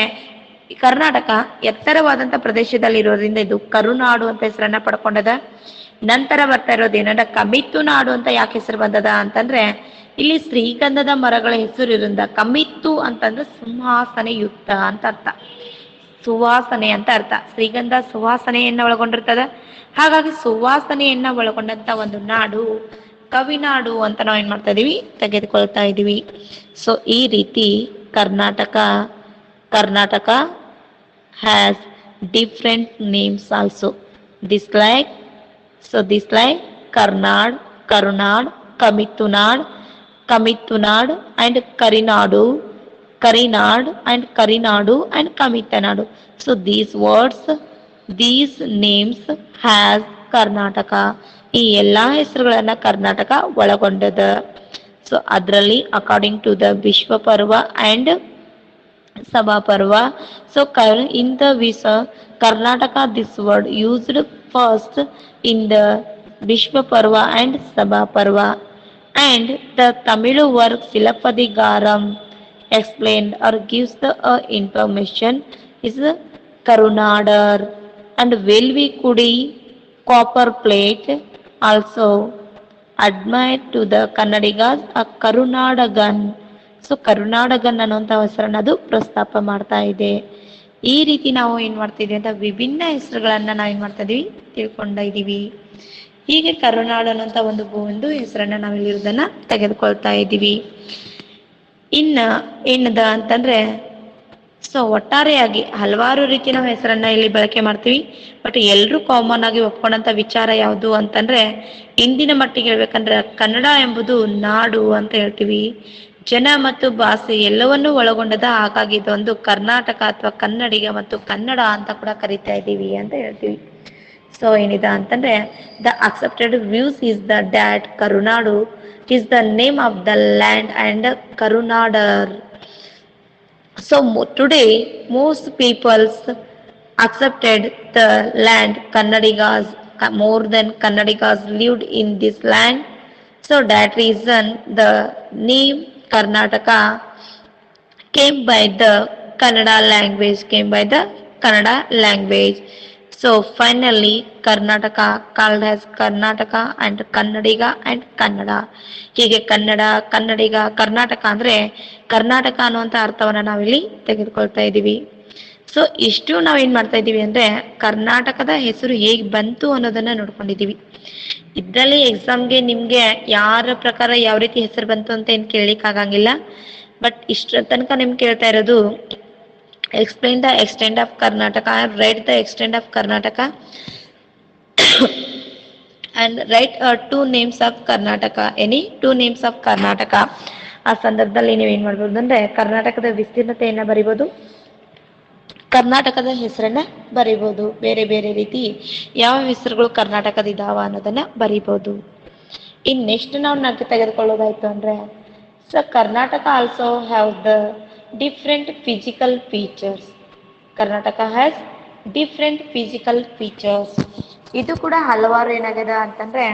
ಕರ್ನಾಟಕ ಎತ್ತರವಾದಂತ ಪ್ರದೇಶದಲ್ಲಿ ಇರೋದ್ರಿಂದ ಇದು ಕರುನಾಡು ಅಂತ ಹೆಸರನ್ನ ಪಡ್ಕೊಂಡದ. ನಂತರ ಬರ್ತಾ ಇರೋದು ಏನಂದ್ರೆ ಕಮಿತ್ತು ನಾಡು ಅಂತ ಯಾಕೆ ಹೆಸರು ಬಂದದ ಅಂತಂದ್ರೆ ಇಲ್ಲಿ ಶ್ರೀಗಂಧದ ಮರಗಳ ಹೆಸರು ಇರೋದ್ರಿಂದ. ಕಮಿತ್ತು ಅಂತಂದ್ರೆ ಸಿಂಹಾಸನೆಯುಕ್ತ ಅಂತ ಅರ್ಥ, ಸುವಾಸನೆ ಅಂತ ಅರ್ಥ. ಶ್ರೀಗಂಧ ಸುವಾಸನೆಯನ್ನ ಒಳಗೊಂಡಿರ್ತದ. ಹಾಗಾಗಿ ಸುವಾಸನೆಯನ್ನ ಒಳಗೊಂಡಂತ ಒಂದು ನಾಡು ಕವಿನಾಡು ಅಂತ ನಾವು ಏನ್ ಮಾಡ್ತಾ ಇದೀವಿ, ತೆಗೆದುಕೊಳ್ತಾ ಇದೀವಿ. ಸೊ ಈ ರೀತಿ Karnataka has different names also. This like Karnad, Karunad, Kamittunad and Karinadu and Karinadu and Kamittanadu. So these names has Karnataka. ಈ ಎಲ್ಲಾ ಹೆಸರುಗಳನ್ನ ಕರ್ನಾಟಕ ಒಳಗೊಂಡದ. ಸೊ ಅದರಲ್ಲಿ ಅಕಾರ್ಡಿಂಗ್ ಟು ದ ವಿಶ್ವ ಪರ್ವ and Sabha Parva. So in the Karnataka, this word used first in the Vishwa Parva and Sabha Parva. And the Tamil work Silapadigaram explained or gives the information is Karunadar. And Velvi Kudi copper plate, also admired to the Kannadigas a Karunadagan. So Karunadagan ಅನ್ನುವಂಥ ಹೆಸರನ್ನ ಅದು ಪ್ರಸ್ತಾಪ ಮಾಡ್ತಾ ಇದೆ. ಈ ರೀತಿ ನಾವು ಏನ್ ಮಾಡ್ತಿದ್ವಿ ಅಂತ ವಿಭಿನ್ನ ಹೆಸರುಗಳನ್ನ ನಾವು ಏನ್ ಮಾಡ್ತಾ ಇದೀವಿ ತಿಳ್ಕೊಂಡ ಇದೀವಿ. ಹೀಗೆ ಕರುನಾಡು ಅನ್ನುವಂಥ ಒಂದು ಹೆಸರನ್ನ ನಾವು ಇಲ್ಲಿರೋದನ್ನ ತೆಗೆದುಕೊಳ್ತಾ ಇದ್ದೀವಿ. ಇನ್ನ ಏನದ ಅಂತಂದ್ರೆ ಸೊ ಒಟ್ಟಾರೆಯಾಗಿ ಹಲವಾರು ರೀತಿ ನಾವು ಹೆಸರನ್ನ ಇಲ್ಲಿ ಬಳಕೆ ಮಾಡ್ತೀವಿ. ಬಟ್ ಎಲ್ರೂ ಕಾಮನ್ ಆಗಿ ಒಪ್ಕೊಂಡಂತ ವಿಚಾರ ಯಾವುದು ಅಂತಂದ್ರೆ, ಇಂದಿನ ಮಟ್ಟಿಗೆ ಹೇಳ್ಬೇಕಂದ್ರೆ ಕನ್ನಡ ಎಂಬುದು ನಾಡು ಅಂತ ಹೇಳ್ತೀವಿ. ಜನ ಮತ್ತು ಭಾಷೆ ಎಲ್ಲವನ್ನೂ ಒಳಗೊಂಡದ, ಹಾಗಾಗಿ ಇದೊಂದು ಕರ್ನಾಟಕ ಅಥವಾ ಕನ್ನಡಿಗ ಮತ್ತು ಕನ್ನಡ ಅಂತ ಕೂಡ ಕರಿತಾ ಇದ್ದೀವಿ ಅಂತ ಹೇಳ್ತೀವಿ. ಸೊ ಏನಿದೆ ಅಂತಂದ್ರೆ the accepted views is the that Karunadu is the name of the land and Karunadar. So today most peoples accepted the land Kannadigas, more than Kannadigas lived in this land. So that reason the name Karnataka came by the Kannada language. So finally Karnataka called as Karnataka and Kannadiga and Kannada. ಹೀಗೆ ಕನ್ನಡ, ಕನ್ನಡಿಗ, ಕರ್ನಾಟಕ ಅಂದ್ರೆ ಕರ್ನಾಟಕ ಅನ್ನುವಂಥ ಅರ್ಥವನ್ನ ನಾವಿಲ್ಲಿ ತೆಗೆದುಕೊಳ್ತಾ ಇದ್ದೀವಿ. So ಇಷ್ಟು ನಾವೇನ್ ಮಾಡ್ತಾ ಇದ್ದೀವಿ ಅಂದ್ರೆ ಕರ್ನಾಟಕದ ಹೆಸರು ಹೇಗೆ ಬಂತು ಅನ್ನೋದನ್ನ ನೋಡ್ಕೊಂಡಿದೀವಿ. ಇದ್ರಲ್ಲಿ ಎಕ್ಸಾಮ್ಗೆ ನಿಮ್ಗೆ ಯಾರ ಪ್ರಕಾರ ಯಾವ ರೀತಿ ಹೆಸರು ಬಂತು ಅಂತ ಏನ್ ಕೇಳಲಿಕ್ಕೆ ಆಗಂಗಿಲ್ಲ. ಬಟ್ ಇಷ್ಟರ ತನಕ ನಿಮ್ಗೆ ಕೇಳ್ತಾ ಇರೋದು explain the extent of Karnataka and write the extent of Karnataka and write two names of Karnataka, any two names of Karnataka. ಆ ಸಂದರ್ಭದಲ್ಲಿ ನೀವು ಏನ್ ಮಾಡ್ಬೋದು ಅಂದ್ರೆ ಕರ್ನಾಟಕದ ವಿಸ್ತೀರ್ಣತೆಯನ್ನ ಬರಿಬೋದು, ಕರ್ನಾಟಕದ ಹೆಸರನ್ನ ಬರಿಬೋದು, ಬೇರೆ ಬೇರೆ ರೀತಿ ಯಾವ ಹೆಸರುಗಳು ಕರ್ನಾಟಕದ ಇದಾವ ಅನ್ನೋದನ್ನ ಬರಿಬೋದು. ಇನ್ ನೆಕ್ಸ್ಟ್ ನಾವು ತೆಗೆದುಕೊಳ್ಳೋದಾಯ್ತು ಅಂದ್ರೆ so Karnataka also have the different physical features. Karnataka has different physical features. ಇದು ಕೂಡ ಹಲವಾರು ಏನಾಗಿದೆ ಅಂತಂದ್ರೆ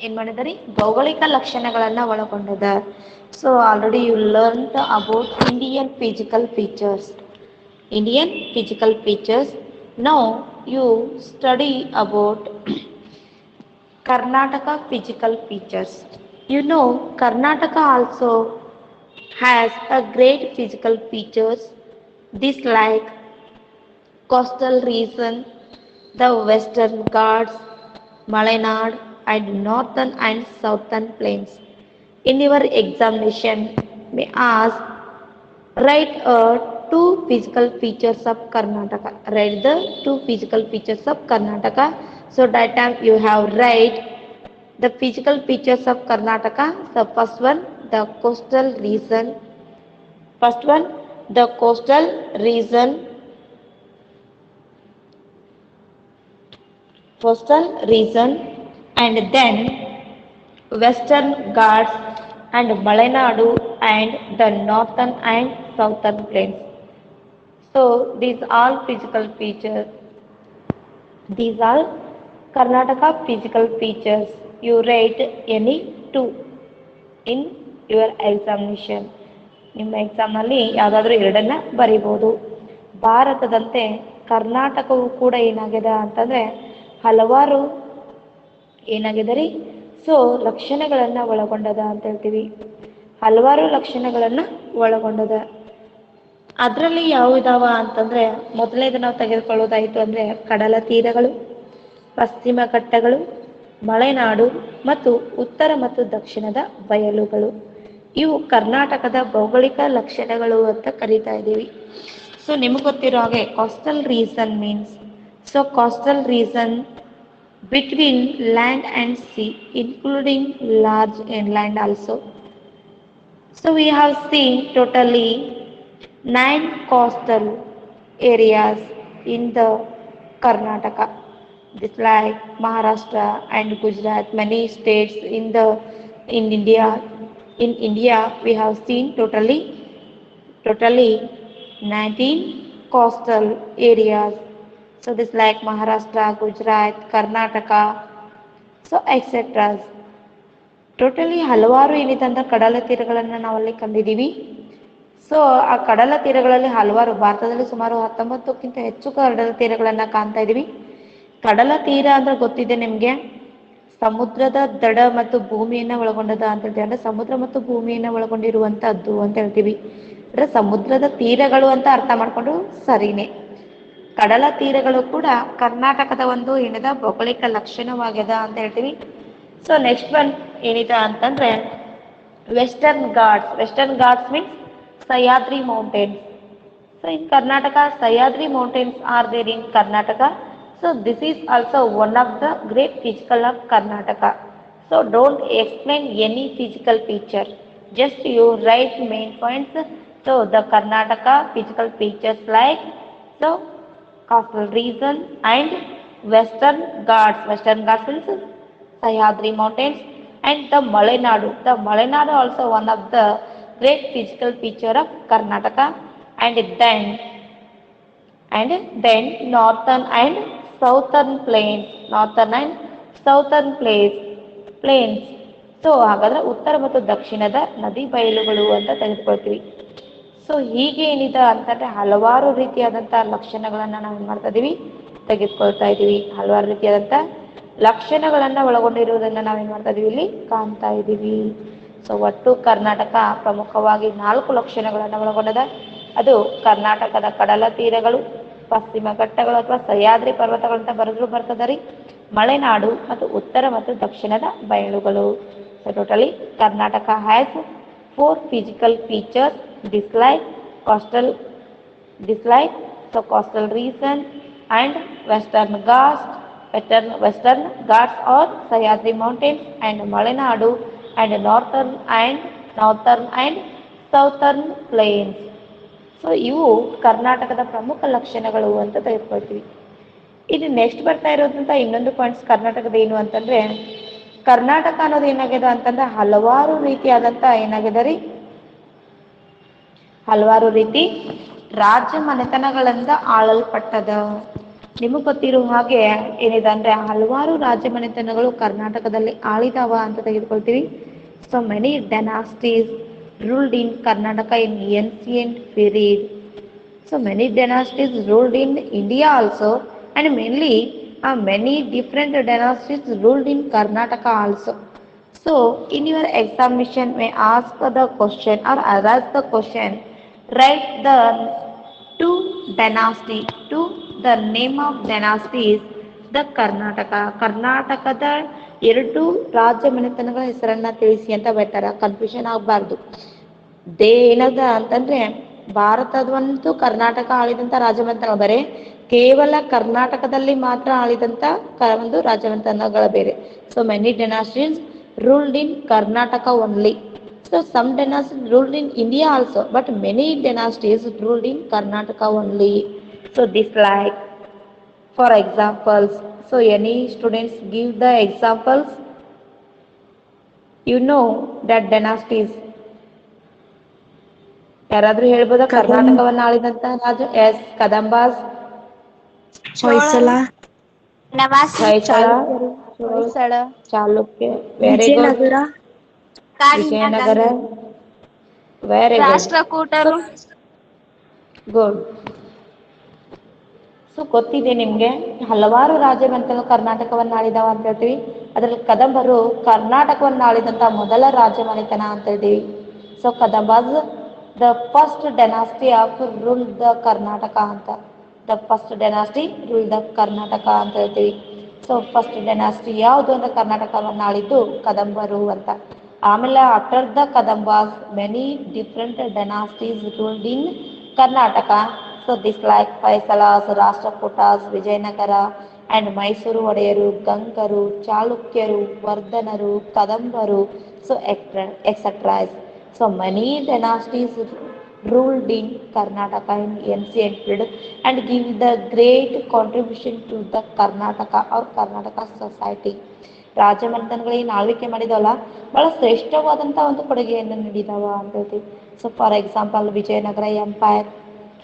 ಏನ್ ಮಾಡಿದಾರೆ ಭೌಗೋಳಿಕ ಲಕ್ಷಣಗಳನ್ನ ಒಳಗೊಂಡದ. So already you learn about Indian physical features. Now you study about Karnataka physical features. You know Karnataka also has a great physical features. This like coastal region, the Western Ghats, Malenad and northern and southern plains. In your examination may ask write two physical features of Karnataka. Write the two physical features of Karnataka. So that time you have write the physical features of Karnataka. The first one the coastal region, and then Western Ghats and Malenadu and the northern and southern plains. So these all physical features, these are Karnataka physical features. You write any two in your examination. ನಿಮ್ಮ ಎಕ್ಸಾಮ್ನಲ್ಲಿ ಯಾವುದಾದ್ರೂ ಎರಡನ್ನ ಬರಿಬೋದು. ಭಾರತದಂತೆ ಕರ್ನಾಟಕವು ಕೂಡ ಏನಾಗಿದೆ ಅಂತಂದ್ರೆ ಹಲವಾರು ಏನಾಗಿದೆ ರೀ ಸೊ ಲಕ್ಷಣಗಳನ್ನ ಒಳಗೊಂಡದ ಅಂತ ಹೇಳ್ತೀವಿ. ಹಲವಾರು ಲಕ್ಷಣಗಳನ್ನ ಒಳಗೊಂಡದ. ಅದರಲ್ಲಿ ಯಾವುದಾವ ಅಂತಂದ್ರೆ ಮೊದಲನೇದು ನಾವು ತೆಗೆದುಕೊಳ್ಳೋದಾಯಿತು ಅಂದ್ರೆ ಕಡಲ ತೀರಗಳು, ಪಶ್ಚಿಮ ಘಟ್ಟಗಳು, ಮಲೆನಾಡು ಮತ್ತು ಉತ್ತರ ಮತ್ತು ದಕ್ಷಿಣದ ಬಯಲುಗಳು. ಇವು ಕರ್ನಾಟಕದ ಭೌಗೋಳಿಕ ಲಕ್ಷಣಗಳು ಅಂತ ಕರಿತಾ ಇದ್ದೀವಿ. ಸೊ ನಿಮಗೆ ಗೊತ್ತಿರೋ ಹಾಗೆ coastal region means coastal region between land and C including large inland also. So we have seen totally 9 coastal areas in the Karnataka. This like Maharashtra and Gujarat, many states in India. In India, we have seen totally 19 coastal areas. So this like Maharashtra, Gujarat, Karnataka, so etc. Totally ಹಲವಾರು ಏನಿದೆ ಅಂತ ಕಡಲ ತೀರಗಳನ್ನ ನಾವಲ್ಲಿ ಕಂಡಿದ್ದೀವಿ. So ಆ ಕಡಲ ತೀರಗಳಲ್ಲಿ ಹಲವಾರು ಭಾರತದಲ್ಲಿ ಸುಮಾರು 19ಕ್ಕಿಂತ ಹೆಚ್ಚು ಕಡಲ ತೀರಗಳನ್ನ ಕಾಣ್ತಾ ಇದೀವಿ. ಕಡಲ ತೀರ ಅಂದ್ರೆ ಗೊತ್ತಿದೆ ನಿಮಗೆ, ಸಮುದ್ರದ ದಡ ಮತ್ತು ಭೂಮಿಯನ್ನ ಒಳಗೊಂಡದ ಅಂತ ಹೇಳ್ತೀವಿ. ಅಂದ್ರೆ ಸಮುದ್ರ ಮತ್ತು ಭೂಮಿಯನ್ನ ಒಳಗೊಂಡಿರುವಂತಹದ್ದು ಅಂತ ಹೇಳ್ತೀವಿ. ಅಂದ್ರೆ ಸಮುದ್ರದ ತೀರಗಳು ಅಂತ ಅರ್ಥ ಮಾಡ್ಕೊಂಡು ಸರಿನೇ. ಕಡಲ ತೀರಗಳು ಕೂಡ ಕರ್ನಾಟಕದ ಒಂದು ಏನಿದ ಭೌಗೋಳಿಕ ಲಕ್ಷಣವಾಗ್ಯದ ಅಂತ ಹೇಳ್ತೀವಿ. ಸೊ ನೆಕ್ಸ್ಟ್ ಒನ್ ಏನಿದೆ ಅಂತಂದ್ರೆ western Ghats. Western Ghats means Sahyadri mountains. So in Karnataka, Sahyadri mountains are there in Karnataka. So this is also one of the great physical of Karnataka. So don't explain any physical feature. Just you write main points. So the Karnataka physical features like so coastal region and Western Ghats. Western Ghats means Sahyadri mountains and the Malenadu. The Malenadu also one of the great physical feature of Karnataka. And then northern and southern plains. Northern and southern plains. So ಹಾಗಾದ್ರೆ ಉತ್ತರ ಮತ್ತು ದಕ್ಷಿಣದ ನದಿ ಬಯಲುಗಳು ಅಂತ ತೆಗೆದುಕೊಳ್ತೀವಿ. So ಹೀಗೆ ಏನಿದೆ ಅಂತಂದ್ರೆ ಹಲವಾರು ರೀತಿಯಾದಂತಹ ಲಕ್ಷಣಗಳನ್ನ ನಾವು ಏನ್ ಮಾಡ್ತಾ ಇದೀವಿ, ತೆಗೆದುಕೊಳ್ತಾ ಇದೀವಿ. ಹಲವಾರು ರೀತಿಯಾದಂತ ಲಕ್ಷಣಗಳನ್ನ ಒಳಗೊಂಡಿರುವುದನ್ನ ನಾವೇನ್ ಮಾಡ್ತಾ ಇದೀವಿ, ಇಲ್ಲಿ ಕಾಣ್ತಾ ಇದೀವಿ. ಸೊ ಒಟ್ಟು ಕರ್ನಾಟಕ ಪ್ರಮುಖವಾಗಿ 4 ಲಕ್ಷಣಗಳನ್ನ ಒಳಗೊಂಡದ. ಅದು ಕರ್ನಾಟಕದ ಕಡಲ ತೀರಗಳು, ಪಶ್ಚಿಮ ಘಟ್ಟಗಳು ಅಥವಾ ಸಹ್ಯಾದ್ರಿ ಪರ್ವತಗಳಂತ ಬರೆದ್ರು ಬರ್ತದೆ, ಮಲೆನಾಡು ಮತ್ತು ಉತ್ತರ ಮತ್ತು ದಕ್ಷಿಣದ ಬಯಲುಗಳು. So totally Karnataka has 4 physical features dislike coastal region and western ghats or Sahyadri mountains and Malenadu and northern and southern plains. So ಇವು ಕರ್ನಾಟಕದ ಪ್ರಮುಖ ಲಕ್ಷಣಗಳು ಅಂತ ತೆಗೆದುಕೊಳ್ತೀವಿ. ಇದು ನೆಕ್ಸ್ಟ್ ಬರ್ತಾ ಇರೋದಂತ ಇನ್ನೊಂದು ಪಾಯಿಂಟ್ಸ್ ಕರ್ನಾಟಕದ ಏನು ಅಂತಂದ್ರೆ, ಕರ್ನಾಟಕ ಅನ್ನೋದು ಏನಾಗಿದೆ ಅಂತಂದ್ರೆ ಹಲವಾರು ರೀತಿಯಾದಂತ ಏನಾಗಿದೆ ರೀ, ಹಲವಾರು ರೀತಿ ರಾಜ್ಯ ಮನೆತನಗಳಿಂದ ಆಳಲ್ಪಟ್ಟದ. ನಿಮಗೆ ಗೊತ್ತಿರೋ ಹಾಗೆ ಏನಿದೆ ಅಂದ್ರೆ ಹಲವಾರು ರಾಜ್ಯ ಮನೆತನಗಳು ಕರ್ನಾಟಕದಲ್ಲಿ ಆಳಿದಾವ ಅಂತ ತೆಗೆದುಕೊಳ್ತೀವಿ. So many dynasties ruled in Karnataka in ancient period. So many dynasties ruled in India also, and mainly many different dynasties ruled in Karnataka also. So in your examination may ask the question or ask the question, write the two the name of dynasties the ಕರ್ನಾಟಕದ 2 ರಾಜ್ಯ ಮನೆತನಗಳ ಹೆಸರನ್ನ ತಿಳಿಸಿ ಅಂತ ಬರ್ತಾರ. Confusion ಆಗಬಾರ್ದು. ಏನದ ಅಂತಂದ್ರೆ ಭಾರತದಂತೂ ಕರ್ನಾಟಕ ಆಳಿದಂತ ರಾಜಮನೆತನ ಬರೇ, ಕೇವಲ ಕರ್ನಾಟಕದಲ್ಲಿ ಮಾತ್ರ ಆಳಿದಂತ ಒಂದು ರಾಜಮನೆತನಗಳ ಬೇರೆ. So many dynasties ruled in Karnataka only. So some dynasties ruled in India also, but many dynasties ruled in Karnataka only. So this like for examples. So any students give the examples. You know that dynasties. ಯಾರಾದ್ರೂ ಹೇಳ್ಬೋದಾ ಕರ್ನಾಟಕವನ್ನ ಆಳಿದಂತ ರಾಜ? Yes, Kadambas, Hoysala, Chalukya, very good. Vijayanagara, very good, ರಾಷ್ಟ್ರಕೂಟರು. Good. So ಗೊತ್ತಿದೆ ನಿಮ್ಗೆ ಹಲವಾರು ರಾಜ್ಯಮನೆತನಗಳು ಕರ್ನಾಟಕವನ್ನ ಆಳಿದಾವ ಅಂತ ಹೇಳ್ತೀವಿ. ಅದ್ರಲ್ಲಿ ಕದಂಬರು ಕರ್ನಾಟಕವನ್ನ ಆಳಿದಂತ ಮೊದಲ ರಾಜ್ಯ ಮನೆತನ ಅಂತ ಹೇಳ್ತೀವಿ. So Kadambas the first dynasty of rule the Karnataka ಅಂತ. The first dynasty rule the Karnataka ಅಂತ ಹೇಳ್ತೀವಿ. ಸೊ ಫಸ್ಟ್ ಡೈನಾಸ್ಟಿ ಯಾವುದು ಅಂದ್ರೆ ಕರ್ನಾಟಕವನ್ನ ಆಳಿದ್ದು ಕದಂಬರು ಅಂತ. ಆಮೇಲೆ after the Kadambas many different dynasties ruled in Karnataka. So this like Hoysalas, Rashtrakutas, Vijayanagara and Mysore ಒಡೆಯರು, ಗಂಗರು, ಚಾಲುಕ್ಯರು, ವರ್ಧನರು, ಕದಂಬರು, so etceteras. So many dynasties ruled in Karnataka in ancient period and give the great contribution to the Karnataka or Karnataka society. ರಾಜಮನೆತನಗಳು ಏನು ಆಳ್ವಿಕೆ ಮಾಡಿದವಲ್ಲ ಬಹಳ ಶ್ರೇಷ್ಠವಾದಂಥ ಒಂದು ಕೊಡುಗೆಯನ್ನು ನೀಡಿದಾವ ಅಂತ ಹೇಳ್ತೀವಿ. So for example Vijayanagara empire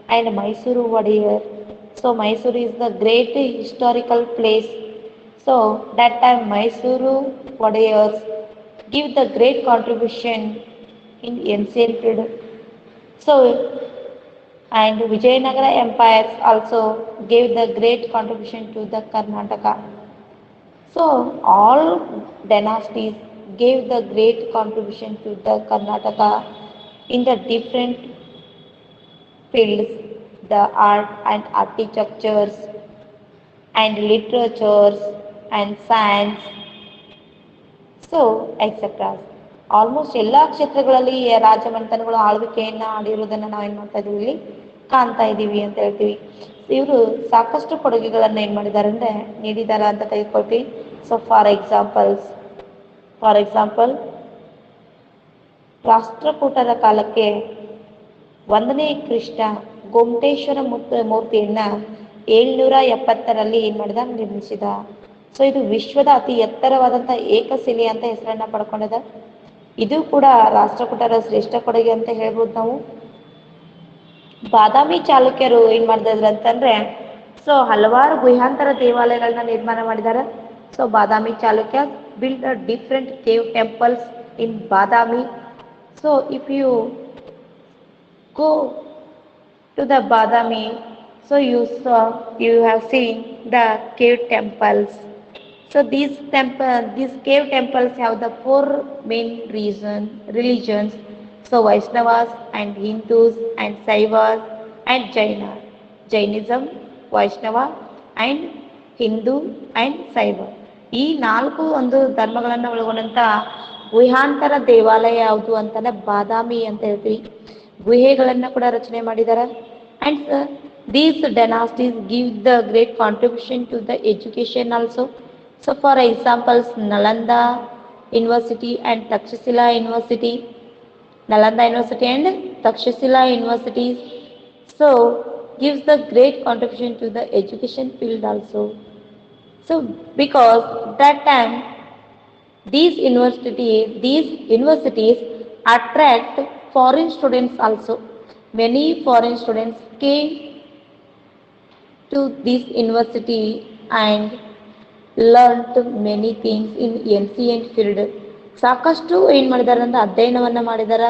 and Mysore Wodeyar. So Mysore is the great historical place. So that time Mysore Wodeyars give the great contribution in ancient period. So and Vijayanagara empires also gave the great contribution to the Karnataka. So all dynasties gave the great contribution to the Karnataka in the different fields, the art and architectures and literatures and science, so etcetera. Almost ಎಲ್ಲ ಕ್ಷೇತ್ರಗಳಲ್ಲಿ ರಾಜಮನೆತನಗಳು ಆಳ್ವಿಕೆಯನ್ನ ಆಡಿರುವುದನ್ನು ನಾವು ಏನು ಮಾಡ್ತಾ ಇದೀವಿ, ಇಲ್ಲಿ ಕಾಣ್ತಾ ಇದ್ದೀವಿ ಅಂತ ಹೇಳ್ತೀವಿ. ಇವರು ಸಾಕಷ್ಟು ಕೊಡುಗೆಗಳನ್ನು ಏನು ಮಾಡಿದ್ದಾರೆ ಅಂದರೆ ನೀಡಿದ್ದಾರೆ ಅಂತ ತೆಗೆದುಕೊಳ್ತೀವಿ. ಸೊ ಫಾರ್ ಎಕ್ಸಾಂಪಲ್ ರಾಷ್ಟ್ರಕೂಟರ ಕಾಲಕ್ಕೆ 1ನೇ ಕೃಷ್ಣ ಗೊಮಟೇಶ್ವರ ಮೂರ್ತಿಯನ್ನ 770ರಲ್ಲಿ ಏನು ಮಾಡಿದ, ನಿರ್ಮಿಸಿದ. ಸೊ ಇದು ವಿಶ್ವದ ಅತಿ ಎತ್ತರವಾದಂಥ ಏಕಶಿಲೆ ಅಂತ ಹೆಸರನ್ನ ಪಡ್ಕೊಂಡಿದೆ. ಇದು ಕೂಡ ರಾಷ್ಟ್ರಕೂಟರ ಶ್ರೇಷ್ಠ ಕೊಡುಗೆ ಅಂತ ಹೇಳ್ಬೋದು ನಾವು. ಬಾದಾಮಿ ಚಾಲುಕ್ಯರು ಏನ್ ಮಾಡಿದ್ರು ಅಂತಂದ್ರೆ, ಸೊ ಹಲವಾರು ಗುಹ್ಯಾಂತರ ದೇವಾಲಯಗಳನ್ನ ನಿರ್ಮಾಣ ಮಾಡಿದ್ದಾರೆ. So Badami Chalukya build different cave temples in Badami. So if you go to the Badami, so you have seen the cave temples. So these cave temples have the 4 main religions. So Vaishnavas and Hindus and Saivas and Jainism, Vaishnava and Hindu and Saiva. ಈ 4 ಒಂದು ಧರ್ಮಗಳನ್ನು ಒಳಗೊಂಡಂತ ಗುಹಾಂತರ ದೇವಾಲಯ ಯಾವುದು ಅಂತಂದ್ರೆ ಬಾದಾಮಿ ಅಂತ ಹೇಳ್ತೀವಿ. ಗುಹೆಗಳನ್ನ ಕೂಡ ರಚನೆ ಮಾಡಿದ್ದಾರೆ. And these dynasties give the great contribution to the education also. So for examples Nalanda University and Takshashila University, Nalanda University and Takshashila Universities, so gives the great contribution to the education field also. So because that time these universities attract foreign students also. Many foreign students came to this university and learned many things in ancient field. ಸಾಕಷ್ಟು ಏನು ಮಾಡಿದ್ದಾರೆ ಅಂದ್ರೆ ಅಧ್ಯಯನವನ್ನ ಮಾಡಿದಾರ.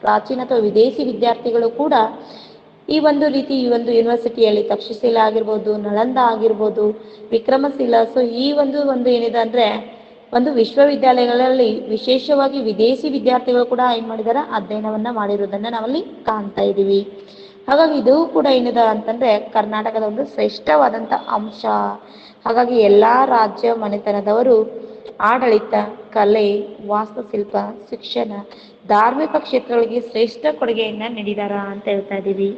ಪ್ರಾಚೀನ ಅಥವಾ ವಿದೇಶಿ ವಿದ್ಯಾರ್ಥಿಗಳು ಕೂಡ ಈ ಒಂದು ಯೂನಿವರ್ಸಿಟಿಯಲ್ಲಿ ತಕ್ಷಶಿಲಾ ಆಗಿರ್ಬೋದು, ನಳಂದ ಆಗಿರ್ಬೋದು, ವಿಕ್ರಮಶಿಲಾ, ಸೊ ಈ ಒಂದು ಏನಿದೆ ಅಂದ್ರೆ ಒಂದು ವಿಶ್ವವಿದ್ಯಾಲಯಗಳಲ್ಲಿ ವಿಶೇಷವಾಗಿ ವಿದೇಶಿ ವಿದ್ಯಾರ್ಥಿಗಳು ಕೂಡ ಏನು ಮಾಡಿದಾರೆ, ಅಧ್ಯಯನವನ್ನ ಮಾಡಿರೋದನ್ನ ನಾವಲ್ಲಿ ಕಾಣ್ತಾ ಇದ್ದೀವಿ. ಹಾಗಾಗಿ ಇದು ಕೂಡ ಏನಿದೆ ಅಂತಂದ್ರೆ ಕರ್ನಾಟಕದ ಒಂದು ಶ್ರೇಷ್ಠವಾದಂಥ ಅಂಶ. ಹಾಗಾಗಿ ಎಲ್ಲಾ ರಾಜ್ಯ ಮನೆತನದವರು ಆಡಳಿತ, ಕಲೆ, ವಾಸ್ತುಶಿಲ್ಪ, ಶಿಕ್ಷಣ, ಧಾರ್ಮಿಕ ಕ್ಷೇತ್ರಗಳಿಗೆ ಶ್ರೇಷ್ಠ ಕೊಡುಗೆಯನ್ನ ನೀಡಿದಾರ ಅಂತ ಹೇಳ್ತಾ ಇದ್ದೀವಿ.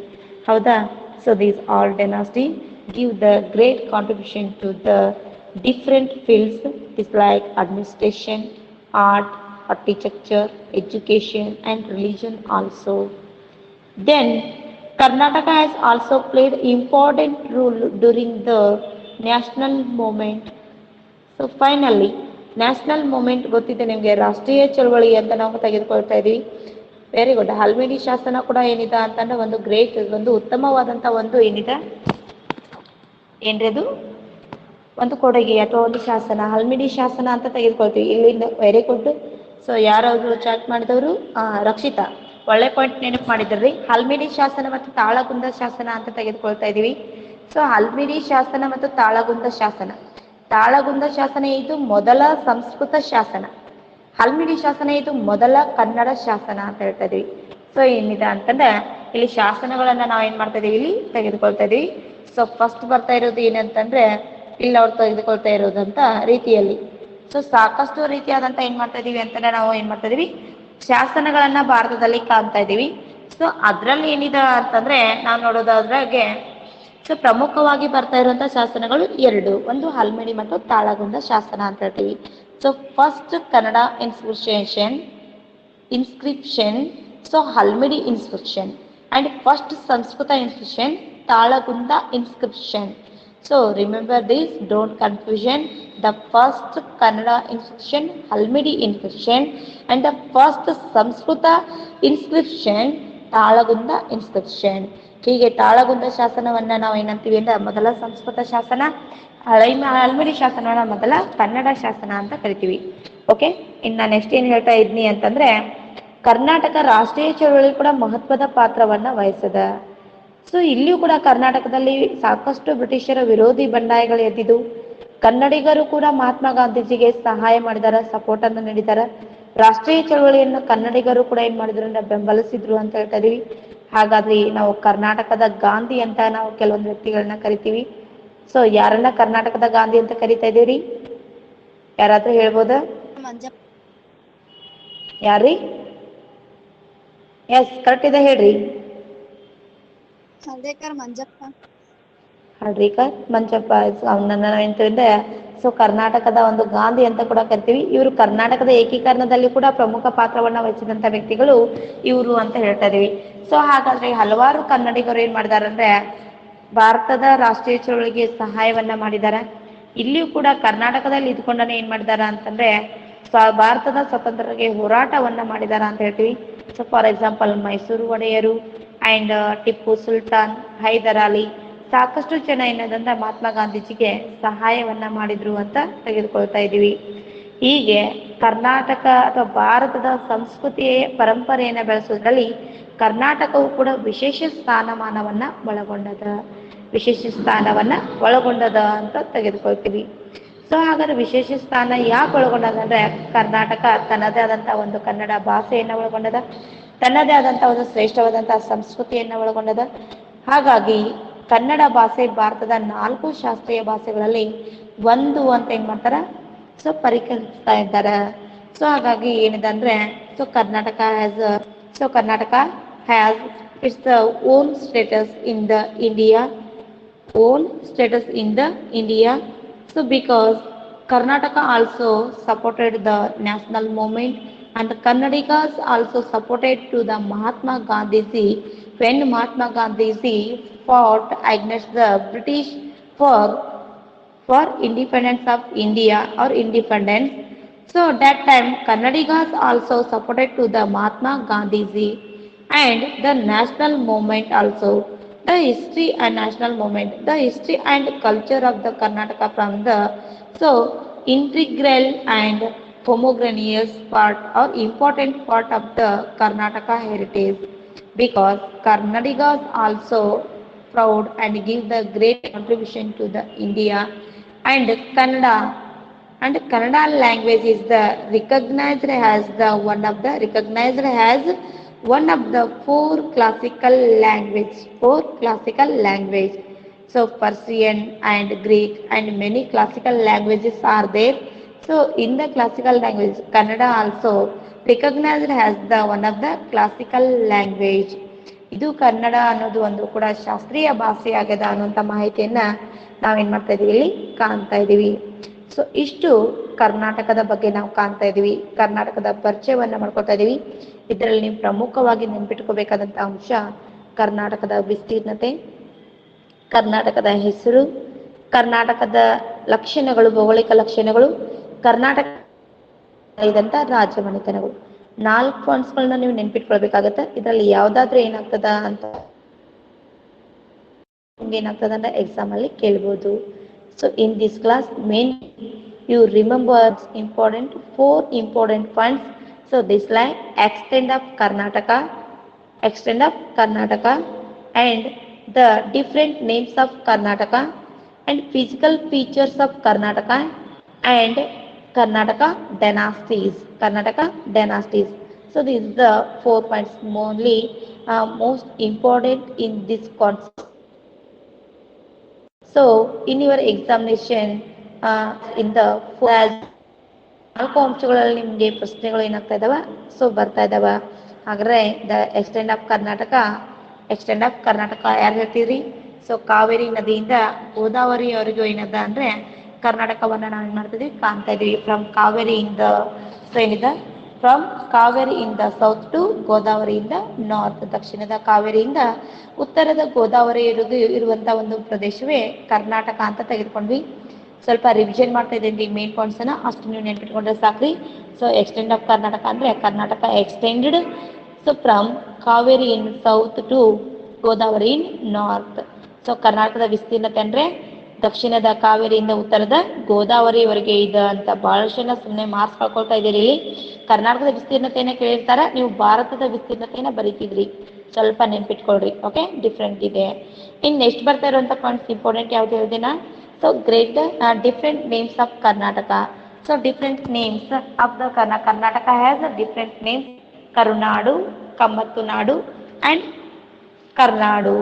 ಹೌದಾ? So these all dynasty give the great contribution to the different fields is like administration, art, architecture, education and religion also. Then Karnataka has also played important role during the national movement. So finally national movement ಗೊತ್ತಿದೆ ನಿಮಗೆ, ರಾಷ್ಟ್ರೀಯ ಚಳವಳಿ ಅಂತ ನಾವು ತೆಗೆದುಕೊಳ್ತಾ ಇದೀವಿ. Very good. Halmidi ಶಾಸನ ಕೂಡ ಏನಿದೆ ಅಂತಂದ್ರೆ ಒಂದು ಉತ್ತಮವಾದಂಥ ಒಂದು ಏನಿದೆ ಏನ್ರಿ ಅದು ಒಂದು ಕೊಡುಗೆ ಅಥವಾ ಒಂದು ಶಾಸನ, ಹಲ್ಮಿಡಿ ಶಾಸನ ಅಂತ ತೆಗೆದುಕೊಳ್ತೀವಿ. ಇಲ್ಲಿಂದ ವೆರಿ ಗುಡ್. ಸೊ ಯಾರಾದ್ರು ಚಾಟ್ ಮಾಡಿದವರು ರಕ್ಷಿತಾ, ಒಳ್ಳೆ ಪಾಯಿಂಟ್ ನೆನಪು ಮಾಡಿದ್ರಿ. ಹಲ್ಮಿಡಿ ಶಾಸನ ಮತ್ತು ತಾಳಗುಂದ ಶಾಸನ ಅಂತ ತೆಗೆದುಕೊಳ್ತಾ ಇದೀವಿ. ಸೊ ಹಲ್ಮಿಡಿ ಶಾಸನ ಮತ್ತು ತಾಳಗುಂದ ಶಾಸನ ಇದು ಮೊದಲ ಸಂಸ್ಕೃತ ಶಾಸನ, ಹಲ್ಮಿಡಿ ಶಾಸನ ಇದು ಮೊದಲ ಕನ್ನಡ ಶಾಸನ ಅಂತ ಹೇಳ್ತಾ ಇದೀವಿ. ಸೊ ಏನಿದೆ ಅಂತಂದ್ರೆ ಇಲ್ಲಿ ಶಾಸನಗಳನ್ನ ನಾವು ಏನ್ ಮಾಡ್ತಾ ಇದೀವಿ, ಇಲ್ಲಿ ತೆಗೆದುಕೊಳ್ತಾ ಇದೀವಿ. ಸೊ ಫಸ್ಟ್ ಬರ್ತಾ ಇರೋದು ಏನಂತಂದ್ರೆ ಇಲ್ಲಿ ಅವ್ರು ತೆಗೆದುಕೊಳ್ತಾ ಇರೋದಂತ ರೀತಿಯಲ್ಲಿ. ಸೊ ಸಾಕಷ್ಟು ರೀತಿಯಾದಂತ ಏನ್ ಮಾಡ್ತಾ ಇದೀವಿ ಅಂತಂದ್ರೆ ನಾವು ಏನ್ ಮಾಡ್ತಾ ಇದೀವಿ, ಶಾಸನಗಳನ್ನ ಭಾರತದಲ್ಲಿ ಕಾಣ್ತಾ ಇದೀವಿ. ಸೊ ಅದ್ರಲ್ಲಿ ಏನಿದೆ ಅಂತಂದ್ರೆ ನಾವು ನೋಡೋದಾದ್ರಾಗೆ ಸೊ ಪ್ರಮುಖವಾಗಿ ಬರ್ತಾ ಇರುವಂತ ಶಾಸನಗಳು 2, ಒಂದು ಹಲ್ಮಿಡಿ ಮತ್ತು ತಾಳಗುಂದ ಶಾಸನ ಅಂತ ಹೇಳ್ತೀವಿ. So first Kannada inscription so Halmidi inscription and first Sanskrit inscription Talagunda inscription. So remember this, don't confusion. The first Kannada inscription, Halmidi inscription, and the first Samskrita inscription, Talagunda inscription. ಹೀಗೆ ತಾಳಗುಂದ ಶಾಸನವನ್ನ ನಾವು ಏನಂತೀವಿ ಅಂದ್ರೆ ಮೊದಲ ಸಂಸ್ಕೃತ ಶಾಸನ, ಹಲ್ಮಿಡಿ ಶಾಸನವನ್ನ ಮೊದಲ ಕನ್ನಡ ಶಾಸನ ಅಂತ ಕರಿತೀವಿ. ಓಕೆ, ಇನ್ನು ನೆಕ್ಸ್ಟ್ ಏನ್ ಹೇಳ್ತಾ ಇದ್ನಿ ಅಂತಂದ್ರೆ ಕರ್ನಾಟಕ ರಾಷ್ಟ್ರೀಯ ಚಳವಳಿ ಕೂಡ ಮಹತ್ವದ ಪಾತ್ರವನ್ನ ವಹಿಸದ. ಸೊ ಇಲ್ಲಿಯೂ ಕೂಡ ಕರ್ನಾಟಕದಲ್ಲಿ ಸಾಕಷ್ಟು ಬ್ರಿಟಿಷರ ವಿರೋಧಿ ಬಂಡಾಯಗಳು ಎದ್ದಿದ್ದು, ಕನ್ನಡಿಗರು ಕೂಡ ಮಹಾತ್ಮ ಗಾಂಧೀಜಿಗೆ ಸಹಾಯ ಮಾಡಿದಾರ, ಸಪೋರ್ಟ್ ಅನ್ನು ನೀಡಿದಾರ. ರಾಷ್ಟ್ರೀಯ ಚಳವಳಿಯನ್ನು ಕನ್ನಡಿಗರು ಕೂಡ ಏನ್ ಮಾಡಿದ್ರು ಅಂದ್ರೆ ಬೆಂಬಲಿಸಿದ್ರು ಅಂತ ಹೇಳ್ತಾ ಇದೀವಿ. ಹಾಗಾದ್ರೆ ನಾವು ಕರ್ನಾಟಕದ ಗಾಂಧಿ ಅಂತ ನಾವು ಕೆಲವೊಂದು ವ್ಯಕ್ತಿಗಳನ್ನ ಕರಿತೀವಿ. ಸೊ ಯಾರನ್ನ ಕರ್ನಾಟಕದ ಗಾಂಧಿ ಅಂತ ಕರಿತಾ ಇದೀವಿ? ಯಾರಾದ್ರೂ ಹೇಳ್ಬೋದಾ? ಮಂಜಪ್ಪ. ಯಾರ್ರಿ? ಎಸ್, ಕರೆಕ್ಟ್ ಇದೆ, ಹೇಳ್ರಿ. ಹರ್ಡೇಕರ್ ಮಂಜಪ್ಪ. ಹಳ್ರಿಕರ್ ಮಂಚಪ್ಪ. ಅವನನ್ನ ಎಂತಂದ್ರೆ ಸೊ ಕರ್ನಾಟಕದ ಒಂದು ಗಾಂಧಿ ಅಂತ ಕೂಡ ಕರಿತೀವಿ. ಇವರು ಕರ್ನಾಟಕದ ಏಕೀಕರಣದಲ್ಲಿ ಕೂಡ ಪ್ರಮುಖ ಪಾತ್ರವನ್ನ ವಹಿಸಿದಂತ ವ್ಯಕ್ತಿಗಳು ಇವರು ಅಂತ ಹೇಳ್ತಾ ಇದೀವಿ. ಸೊ ಹಾಗಾದ್ರೆ ಹಲವಾರು ಕನ್ನಡಿಗರು ಏನ್ ಮಾಡಿದಾರೆ ಅಂದ್ರೆ ಭಾರತದ ರಾಷ್ಟ್ರೀಯ ಚಳವಳಿಗೆ ಸಹಾಯವನ್ನ ಮಾಡಿದ್ದಾರೆ. ಇಲ್ಲಿಯೂ ಕೂಡ ಕರ್ನಾಟಕದಲ್ಲಿ ಇದ್ಕೊಂಡನೆ ಏನ್ ಮಾಡಿದಾರ ಅಂತಂದ್ರೆ ಭಾರತದ ಸ್ವತಂತ್ರಕ್ಕೆ ಹೋರಾಟವನ್ನ ಮಾಡಿದಾರ ಅಂತ ಹೇಳ್ತೀವಿ. ಸೊ ಫಾರ್ ಎಕ್ಸಾಂಪಲ್ ಮೈಸೂರು ಒಡೆಯರು ಅಂಡ್ ಟಿಪ್ಪು ಸುಲ್ತಾನ್, ಹೈದರ್ ಅಲಿ, ಸಾಕಷ್ಟು ಜನ ಏನದಂದ್ರೆ ಮಹಾತ್ಮ ಗಾಂಧೀಜಿಗೆ ಸಹಾಯವನ್ನ ಮಾಡಿದ್ರು ಅಂತ ತೆಗೆದುಕೊಳ್ತಾ ಇದ್ದೀವಿ. ಹೀಗೆ ಕರ್ನಾಟಕ ಅಥವಾ ಭಾರತದ ಸಂಸ್ಕೃತಿ ಪರಂಪರೆಯನ್ನ ಬೆಳೆಸೋದ್ರಲ್ಲಿ ಕರ್ನಾಟಕವು ಕೂಡ ವಿಶೇಷ ಸ್ಥಾನಮಾನವನ್ನ ಒಳಗೊಂಡದ ಅಂತ ತೆಗೆದುಕೊಳ್ತೀವಿ. ಸೊ ಹಾಗಾದ್ರೆ ವಿಶೇಷ ಸ್ಥಾನ ಯಾಕೆ ಒಳಗೊಂಡದ ಅಂದ್ರೆ ಕರ್ನಾಟಕ ತನ್ನದೇ ಆದಂತಹ ಒಂದು ಕನ್ನಡ ಭಾಷೆಯನ್ನ ಒಳಗೊಂಡದ, ತನ್ನದೇ ಆದಂತಹ ಒಂದು ಶ್ರೇಷ್ಠವಾದಂತಹ ಸಂಸ್ಕೃತಿಯನ್ನ ಒಳಗೊಂಡದ. ಹಾಗಾಗಿ ಕನ್ನಡ ಭಾಷೆ ಭಾರತದ 4 ಶಾಸ್ತ್ರೀಯ ಭಾಷೆಗಳಲ್ಲಿ ಒಂದು ಅಂತ ಏನ್ ಮಾಡ್ತಾರ, ಸೊ ಪರಿಗಣಿಸ್ತಾ ಇದ್ದಾರೆ. ಸೊ ಹಾಗಾಗಿ ಏನಿದೆ ಅಂದ್ರೆ Karnataka has its own status in the India. So because Karnataka also supported the national movement and the Kannadigas also supported to the Mahatma Gandhiji when Mahatma Gandhiji fought against the British for independence of India or independence. So that time Kannadigas also supported to the Mahatma Gandhiji and the national movement also. The history and national movement, the history and culture of the Karnataka from the integral and homogeneous part or important part of the Karnataka heritage, because Kannadigas also proud and give the great contribution to the India, and Kannada language is the recognized as one of the four classical language. So Persian and Greek and many classical languages are there. So in the classical language, Kannada also recognized as the one of the classical language. ಇದು ಕನ್ನಡ ಅನ್ನೋದು ಒಂದು ಕೂಡ ಶಾಸ್ತ್ರೀಯ ಭಾಷೆ ಆಗಿದೆ ಅನ್ನುವಂಥ ಮಾಹಿತಿಯನ್ನ ನಾವೇನ್ ಮಾಡ್ತಾ ಇದೀವಿ, ಇಲ್ಲಿ ಕಾಣ್ತಾ ಇದೀವಿ. ಸೊ ಇಷ್ಟು ಕರ್ನಾಟಕದ ಬಗ್ಗೆ ನಾವು ಕಾಣ್ತಾ ಇದೀವಿ, ಕರ್ನಾಟಕದ ಪರಿಚಯವನ್ನ ಮಾಡ್ಕೊತಾ ಇದೀವಿ. ಇದರಲ್ಲಿ ನೀವು ಪ್ರಮುಖವಾಗಿ ನೆನ್ಪಿಟ್ಕೋಬೇಕಾದಂತ ಅಂಶ ಕರ್ನಾಟಕದ ವಿಸ್ತೀರ್ಣತೆ, ಕರ್ನಾಟಕದ ಹೆಸರು, ಕರ್ನಾಟಕದ ಲಕ್ಷಣಗಳು, ಭೌಗೋಳಿಕ ಲಕ್ಷಣಗಳು, ಕರ್ನಾಟಕ ಇದಂತ ರಾಜಮನೆತನಗಳು. 4 ಪಾಯಿಂಟ್ಸ್ಗಳನ್ನ ನೀವು ನೆನ್ಪಿಟ್ಕೊಳ್ಬೇಕಾಗತ್ತೆ. ಇದರಲ್ಲಿ ಯಾವ್ದಾದ್ರೂ ಏನಾಗ್ತದ ಅಂತ ಅಂದ್ರೆ ಎಕ್ಸಾಮ್ ಅಲ್ಲಿ ಕೇಳ್ಬೋದು. So in this class main you remember four important points. So this like extent of Karnataka and the different names of Karnataka and physical features of Karnataka and Karnataka dynasties. So this is the 4 points most important in this concept. So in your examination in the 4 ಅಂಶಗಳಲ್ಲಿ ನಿಮಗೆ ಪ್ರಶ್ನೆಗಳು ಏನಾಗ್ತಾ ಇದಾವ, so ಬರ್ತಾ ಇದಾವ. ಹಾಗಾದ್ರೆ the extend of Karnataka ಯಾರು ಹೇಳ್ತೀರಿ? ಸೊ ಕಾವೇರಿ ನದಿಯಿಂದ ಗೋದಾವರಿವರೆಗೂ ಏನದ ಅಂದ್ರೆ ಕರ್ನಾಟಕವನ್ನ ನಾವು ಏನ್ ಮಾಡ್ತಿದ್ವಿ, ಕಾಣ್ತಾ ಇದೀವಿ. ಫ್ರಮ್ ಕಾವೇರಿಯಿಂದ ಸೌತ್ ಟು ಗೋದಾವರಿಯಿಂದ ನಾರ್ತ್, ದಕ್ಷಿಣದ ಕಾವೇರಿಯಿಂದ ಉತ್ತರದ ಗೋದಾವರಿ ಇರುವಂತ ಒಂದು ಪ್ರದೇಶವೇ ಕರ್ನಾಟಕ ಅಂತ ತೆಗೆದುಕೊಂಡ್ವಿ. ಸ್ವಲ್ಪ ರಿವಿಷನ್ ಮಾಡ್ತಾ ಇದ್ದೀನಿ ಮೇನ್ ಪಾಯಿಂಟ್ಸ್ ಅನ್ನ, ಅಷ್ಟು ನೀವು ನೆನ್ಪಿಟ್ಕೊಂಡ್ರೆ ಸಾಕ್ರಿ. ಸೊ ಎಕ್ಸ್ಟೆಂಡ್ ಆಫ್ ಕರ್ನಾಟಕ ಅಂದ್ರೆ Karnataka extended so from Kaveri in south to Godavari in north. So ಕರ್ನಾಟಕದ ವಿಸ್ತೀರ್ಣತೆ ಅಂದ್ರೆ ದಕ್ಷಿಣದ ಕಾವೇರಿಯಿಂದ ಉತ್ತರದ ಗೋದಾವರಿವರೆಗೆ ಇದೆ ಅಂತ. ಬಹಳಷ್ಟು ಜನ ಸುಮ್ಮನೆ ಮಾರ್ಕ್ಸ್ ಕಳ್ಕೊಳ್ತಾ ಇದ್ದೀರಿ. ಇಲ್ಲಿ ಕರ್ನಾಟಕದ ವಿಸ್ತೀರ್ಣತೆಯನ್ನ ಕೇಳಿರ್ತಾರ, ನೀವು ಭಾರತದ ವಿಸ್ತೀರ್ಣತೆಯನ್ನ ಬರೀತಿದ್ರಿ. ಸ್ವಲ್ಪ ನೆನ್ಪಿಟ್ಕೊಳ್ರಿ. ಓಕೆ, ಡಿಫ್ರೆಂಟ್ ಇದೆ. ಇನ್ನು ನೆಕ್ಸ್ಟ್ ಬರ್ತಾ ಇರುವಂಥ ಪಾಯಿಂಟ್ಸ್ ಇಂಪಾರ್ಟೆಂಟ್ ಯಾವ್ದು ಹೇಳ್ದಿನ. So great different names of Karnataka. So different names of the Karnataka has different names. Karunadu, Kammattu Nadu and Karnadu.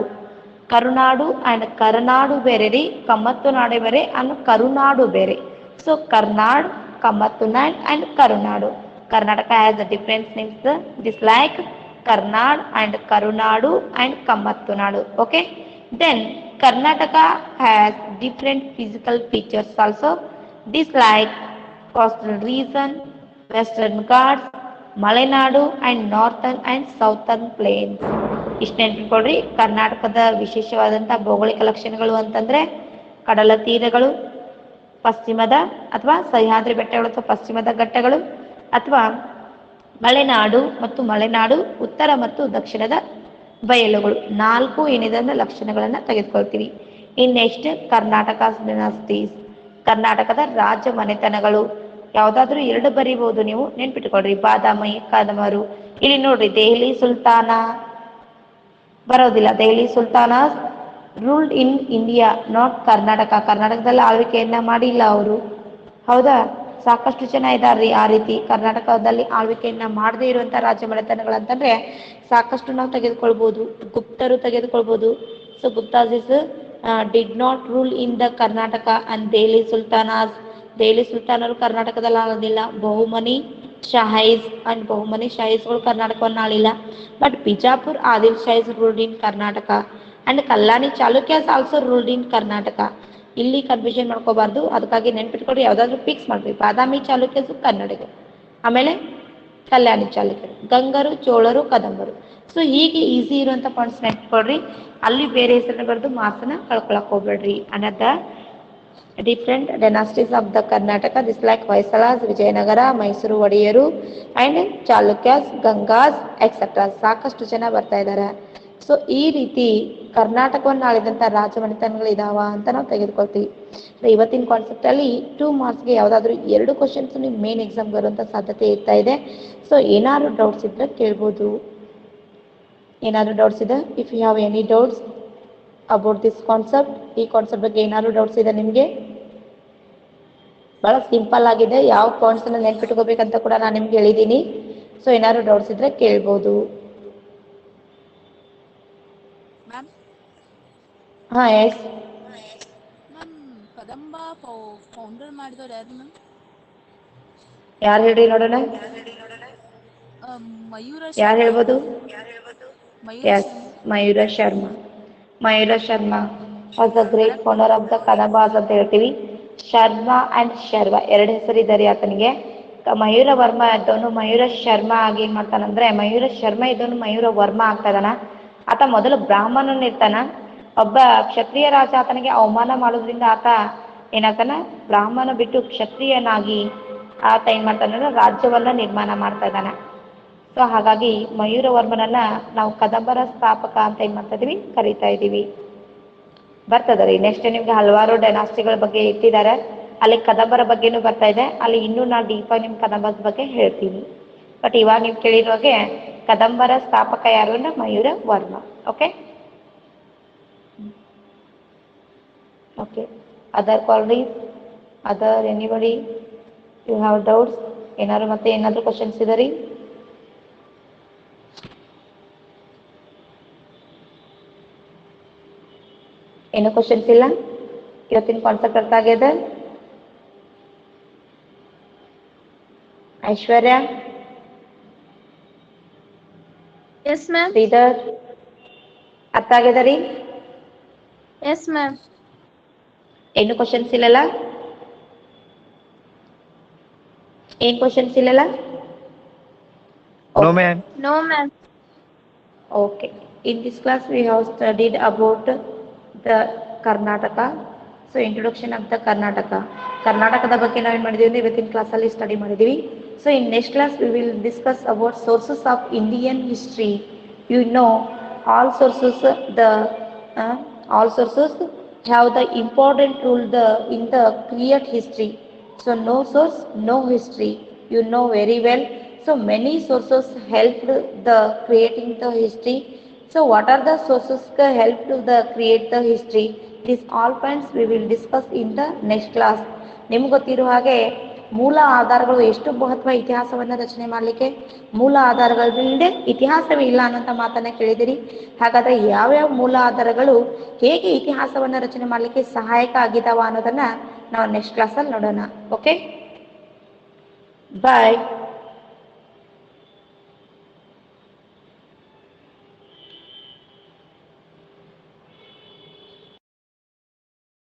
Karunadu and Karanadu ಬೇರೆ ರೀ, ಕಮ್ಮತ್ತು ನಾಡು ಬೇರೆ ಆ್ಯಂಡ್ ಕರುನಾಡು ಬೇರೆ. So Karnad, Kammattu Nad and Karunadu. Karnataka has a difference names this like Karnad and Karunadu and Kammattu Nadu. Okay, then Karnataka has different physical features also this like coastal region, western ghats, Malenadu and northern and southern plains. ಇಷ್ಟು ನೆನ್ಪಿಟ್ಕೊಳ್ರಿ. ಕರ್ನಾಟಕದ ವಿಶೇಷವಾದಂಥ ಭೌಗೋಳಿಕ ಲಕ್ಷಣಗಳು ಅಂತಂದರೆ ಕಡಲ ತೀರಗಳು, ಪಶ್ಚಿಮದ ಅಥವಾ ಸಹ್ಯಾದ್ರಿ ಬೆಟ್ಟಗಳು ಅಥವಾ ಪಶ್ಚಿಮದ ಘಟ್ಟಗಳು, ಅಥವಾ ಮಲೆನಾಡು ಮತ್ತು ಮಲೆನಾಡು ಉತ್ತರ ಮತ್ತು ದಕ್ಷಿಣದ ಬಯಲುಗಳು. 4 ಏನಿದೆ ಲಕ್ಷಣಗಳನ್ನು ತೆಗೆದುಕೊಳ್ತೀವಿ. ಇನ್ನು ನೆಕ್ಸ್ಟ್ ಕರ್ನಾಟಕ ಡಿನಾಸ್ಟೀಸ್, ಕರ್ನಾಟಕದ ರಾಜ ಮನೆತನಗಳು. ಯಾವುದಾದ್ರೂ 2 ಬರೀಬಹುದು ನೀವು, ನೆನ್ಪಿಟ್ಕೊಳ್ರಿ. ಬಾದಾಮಿ, ಕದಮರು. ಇಲ್ಲಿ ನೋಡ್ರಿ, ದೆಹಲಿ ಸುಲ್ತಾನ ಬರೋದಿಲ್ಲ. Delhi sultanas ruled in India, not Karnataka. ಕರ್ನಾಟಕದಲ್ಲಿ ಆಳ್ವಿಕೆಯನ್ನ ಮಾಡಿಲ್ಲ ಅವರು, ಹೌದಾ. ಸಾಕಷ್ಟು ಜನ ಇದಾರ್ರಿ ಆ ರೀತಿ ಕರ್ನಾಟಕದಲ್ಲಿ ಆಳ್ವಿಕೆಯನ್ನ ಮಾಡದೇ ಇರುವಂಥ ರಾಜ್ಯ ಮನೆತನಗಳಂತಂದ್ರೆ ಸಾಕಷ್ಟು ನಾವು ತೆಗೆದುಕೊಳ್ಬೋದು. ಗುಪ್ತರು ತೆಗೆದುಕೊಳ್ಬೋದು. So Guptas is did not rule in the Karnataka and Delhi sultanas. Delhi ಸುಲ್ತಾನರು ಕರ್ನಾಟಕದಲ್ಲಿ ಆಳೋದಿಲ್ಲ. ಬಹುಮನಿ ಶಾಹೀಸ್ ಅಂಡ್ ಬಹುಮನಿ ಶಾಹೀಸ್ಗಳು ಕರ್ನಾಟಕವನ್ನು ಆಳಿಲ್ಲ. But Bijapur Adil Shahis ruled in Karnataka and Kalyani Chalukyas also ruled in Karnataka. ಇಲ್ಲಿ ಕನ್ಫ್ಯೂಷನ್ ಮಾಡ್ಕೋಬಾರ್ದು, ಅದಕ್ಕಾಗಿ ನೆನ್ಪಿಟ್ಕೊಡ್ರಿ. ಯಾವುದಾದ್ರೂ ಫಿಕ್ಸ್ ಮಾಡ್ರಿ. ಬಾದಾಮಿ ಚಾಲುಕ್ಯರು ಕನ್ನಡಿಗರು, ಆಮೇಲೆ ಕಲ್ಯಾಣಿ ಚಾಲುಕ್ಯರು, ಗಂಗರು, ಚೋಳರು, ಕದಂಬರು. ಸೊ ಹೀಗೆ ಈಸಿ ಇರುವಂಥ ಪಾಯಿಂಟ್ಸ್ ನೆನ್ಪಿಟ್ಕೊಡ್ರಿ. ಅಲ್ಲಿ ಬೇರೆ ಹೆಸರನ್ನ ಬರೆದು ಮಾರ್ಕ್ಸನ್ನ ಕಳ್ಕೊಳಕ್ ಹೋಗ್ಬೇಡ್ರಿ. ಅನ್ನದ different dynasties of the Karnataka this like Hoysalas, Vijayanagara, Mysore ಒಡೆಯರು ಆ್ಯಂಡ್ ಚಾಲುಕ್ಯಾಸ್, ಗಂಗಾಸ್ ಎಕ್ಸೆಟ್ರಾ. ಸಾಕಷ್ಟು ಜನ ಬರ್ತಾ ಇದ್ದಾರೆ. ಸೊ ಈ ರೀತಿ ಕರ್ನಾಟಕವನ್ನು ಆಳಿದಂಥ ರಾಜ ಮನೆತನಗಳಿದಾವ ಅಂತ ನಾವು ತೆಗೆದುಕೊಳ್ತೀವಿ. ಇವತ್ತಿನ ಕಾನ್ಸೆಪ್ಟಲ್ಲಿ 2 ಮಾರ್ಕ್ಸ್ಗೆ ಯಾವುದಾದ್ರೂ 2 ಕ್ವಶನ್ಸ್ ನಿಮ್ಮ ಮೇನ್ ಎಕ್ಸಾಮ್ ಬರುವಂಥ ಸಾಧ್ಯತೆ ಇರ್ತಾ ಇದೆ. ಸೊ ಏನಾದ್ರು ಡೌಟ್ಸ್ ಇದ್ದರೆ ಕೇಳ್ಬೋದು. ಏನಾದರೂ ಡೌಟ್ಸ್ ಇದೆ? If you have any doubts about this concept, ಈ ಕಾನ್ಸೆಪ್ಟ್ ಬಗ್ಗೆ ಏನಾದರೂ ಡೌಟ್ಸ್ ಇದೆ ನಿಮಗೆ? ಭಾಳ ಸಿಂಪಲ್ ಆಗಿದೆ. ಯಾವ ಪಾಯಿಂಟ್ಸನ್ನು ನೆನ್ಪಿಟ್ಕೋಬೇಕಂತ ಕೂಡ ನಾನು ನಿಮ್ಗೆ ಹೇಳಿದ್ದೀನಿ. ಸೊ ಏನಾದರೂ ಡೌಟ್ಸ್ ಇದ್ದರೆ ಕೇಳ್ಬೋದು. ಮ್ಯಾಮ್ ಹಾಂ, ಎಸ್ ಮ್ಯಾಮ್, ಕದಂಬ ಫೌಂಡರ್ ಮಾಡಿದವ್ರು ಯಾರು ಮ್ಯಾಮ್? ಯಾರು ಹೇಳ್ರಿ ನೋಡೋಣ. ಮಯೂರ ಯಾರು ಹೇಳ್ಬೋದು? Mayura yes, Mayura Sharma. Mayura Sharma was the great founder of the Kadambas ಅಂತ ಹೇಳ್ತೀವಿ. ಶರ್ಮಾ ಆ್ಯಂಡ್ ಶರ್ವ 2 ಹೆಸರಿದ್ದಾರೆ ಆತನಿಗೆ. ಮಯೂರ ವರ್ಮ ಇದ್ದವನು ಮಯೂರ ಶರ್ಮಾ ಆಗಿ ಏನು ಮಾಡ್ತಾನಂದ್ರೆ, ಮಯೂರ ಶರ್ಮಾ ಇದ್ದವನು ಮಯೂರ ವರ್ಮ ಆಗ್ತಾ ಇದ್ದಾನ. ಆತ ಮೊದಲು ಬ್ರಾಹ್ಮಣನ ಇರ್ತಾನ. ಒಬ್ಬ ಕ್ಷತ್ರಿಯ ರಾಜ ಆತನಿಗೆ ಅವಮಾನ ಮಾಡೋದ್ರಿಂದ ಆತ ಏನಾಗ್ತಾನ, ಬ್ರಾಹ್ಮಣ ಬಿಟ್ಟು ಕ್ಷತ್ರಿಯನಾಗಿ ಆತ ಏನು ಮಾಡ್ತಾನಂದ್ರೆ ರಾಜ್ಯವನ್ನ ನಿರ್ಮಾಣ ಮಾಡ್ತಾ ಇದ್ದಾನೆ. ಸೊ ಹಾಗಾಗಿ ಮಯೂರ ವರ್ಮನನ್ನ ನಾವು ಕದಂಬರ ಸ್ಥಾಪಕ ಅಂತ ಏನು ಮಾಡ್ತಾ ಇದೀವಿ, ಕರಿತಾ ಇದ್ದೀವಿ. ಬರ್ತದೆ ರೀ. ನೆಕ್ಸ್ಟ್ ನಿಮ್ಗೆ ಹಲವಾರು ಡೈನಾಸ್ಟಿಗಳ ಬಗ್ಗೆ ಇಟ್ಟಿದ್ದಾರೆ. ಅಲ್ಲಿ ಕದಂಬರ ಬಗ್ಗೆನೂ ಬರ್ತಾ ಇದೆ. ಅಲ್ಲಿ ಇನ್ನೂ ನಾನು ಡೀಪಾಗಿ ನಿಮ್ಮ ಕದಂಬರ ಬಗ್ಗೆ ಹೇಳ್ತೀನಿ. ಬಟ್ ಇವಾಗ ನೀವು ಕೇಳಿರೋಗೆ ಕದಂಬರ ಸ್ಥಾಪಕ ಯಾರು ಅಂದ್ರೆ Mayura Varma. Okay okay other calories, other anybody you have doubts? ಏನಾದ್ರು ಮತ್ತೆ ಏನಾದರೂ ಕ್ವಶನ್ಸ್ ಇದೆ ರೀ? ಏನೋ ಕ್ವಶನ್ಸ್ ಇಲ್ಲ? ಇವತ್ತಿನ ಕಾನ್ಸೆಪ್ಟ್ ಅರ್ಥ ಆಗಿದೆ? ಐಶ್ವರ್ಯ, ಎಸ್ ಮ್ಯಾಮ್. ಶ್ರೀಧರ್, ಅರ್ಥ ಆಗಿದೆ ರೀ? Yes ma'am. ಏನು ಕ್ವಶನ್ಸ್ ಇಲ್ಲಲ್ಲ? ಏನು ಕ್ವಶನ್ಸ್ ಇಲ್ಲಲ್ಲ? No, ma'am. No ma'am. Okay. In this class, we have studied about the Karnataka. So, introduction of the Karnataka. ಕರ್ನಾಟಕದ ಬಗ್ಗೆ ನಾವೇನು ಮಾಡಿದ್ದೀವಿ ಅಂದರೆ ಇವತ್ತಿನ ಕ್ಲಾಸಲ್ಲಿ ಸ್ಟಡಿ ಮಾಡಿದ್ದೀವಿ. So in next class we will discuss about sources of Indian history. You know all sources have the important role in the create history. So no source, no history. You know very well. So many sources helped the creating the history. So what are the sources that help to the create the history? These all points we will discuss in the next class. ನಿಮ್ಗೆ ಗೊತ್ತಿರುವ ಹಾಗೆ ಮೂಲ ಆಧಾರಗಳು ಎಷ್ಟು ಮಹತ್ವ ಇತಿಹಾಸವನ್ನು ರಚನೆ ಮಾಡಲಿಕ್ಕೆ. ಮೂಲ ಆಧಾರಗಳಿಲ್ಲದೆ ಇತಿಹಾಸವೇ ಇಲ್ಲ ಅನ್ನೋಂಥ ಮಾತನ್ನ ಕೇಳಿದಿರಿ. ಹಾಗಾದ್ರೆ ಯಾವ್ಯಾವ ಮೂಲ ಆಧಾರಗಳು ಹೇಗೆ ಇತಿಹಾಸವನ್ನು ರಚನೆ ಮಾಡಲಿಕ್ಕೆ ಸಹಾಯಕ ಆಗಿದ್ದಾವ ಅನ್ನೋದನ್ನ ನಾವು ನೆಕ್ಸ್ಟ್ ಕ್ಲಾಸಲ್ಲಿ ನೋಡೋಣ. ಓಕೆ, ಬಾಯ್.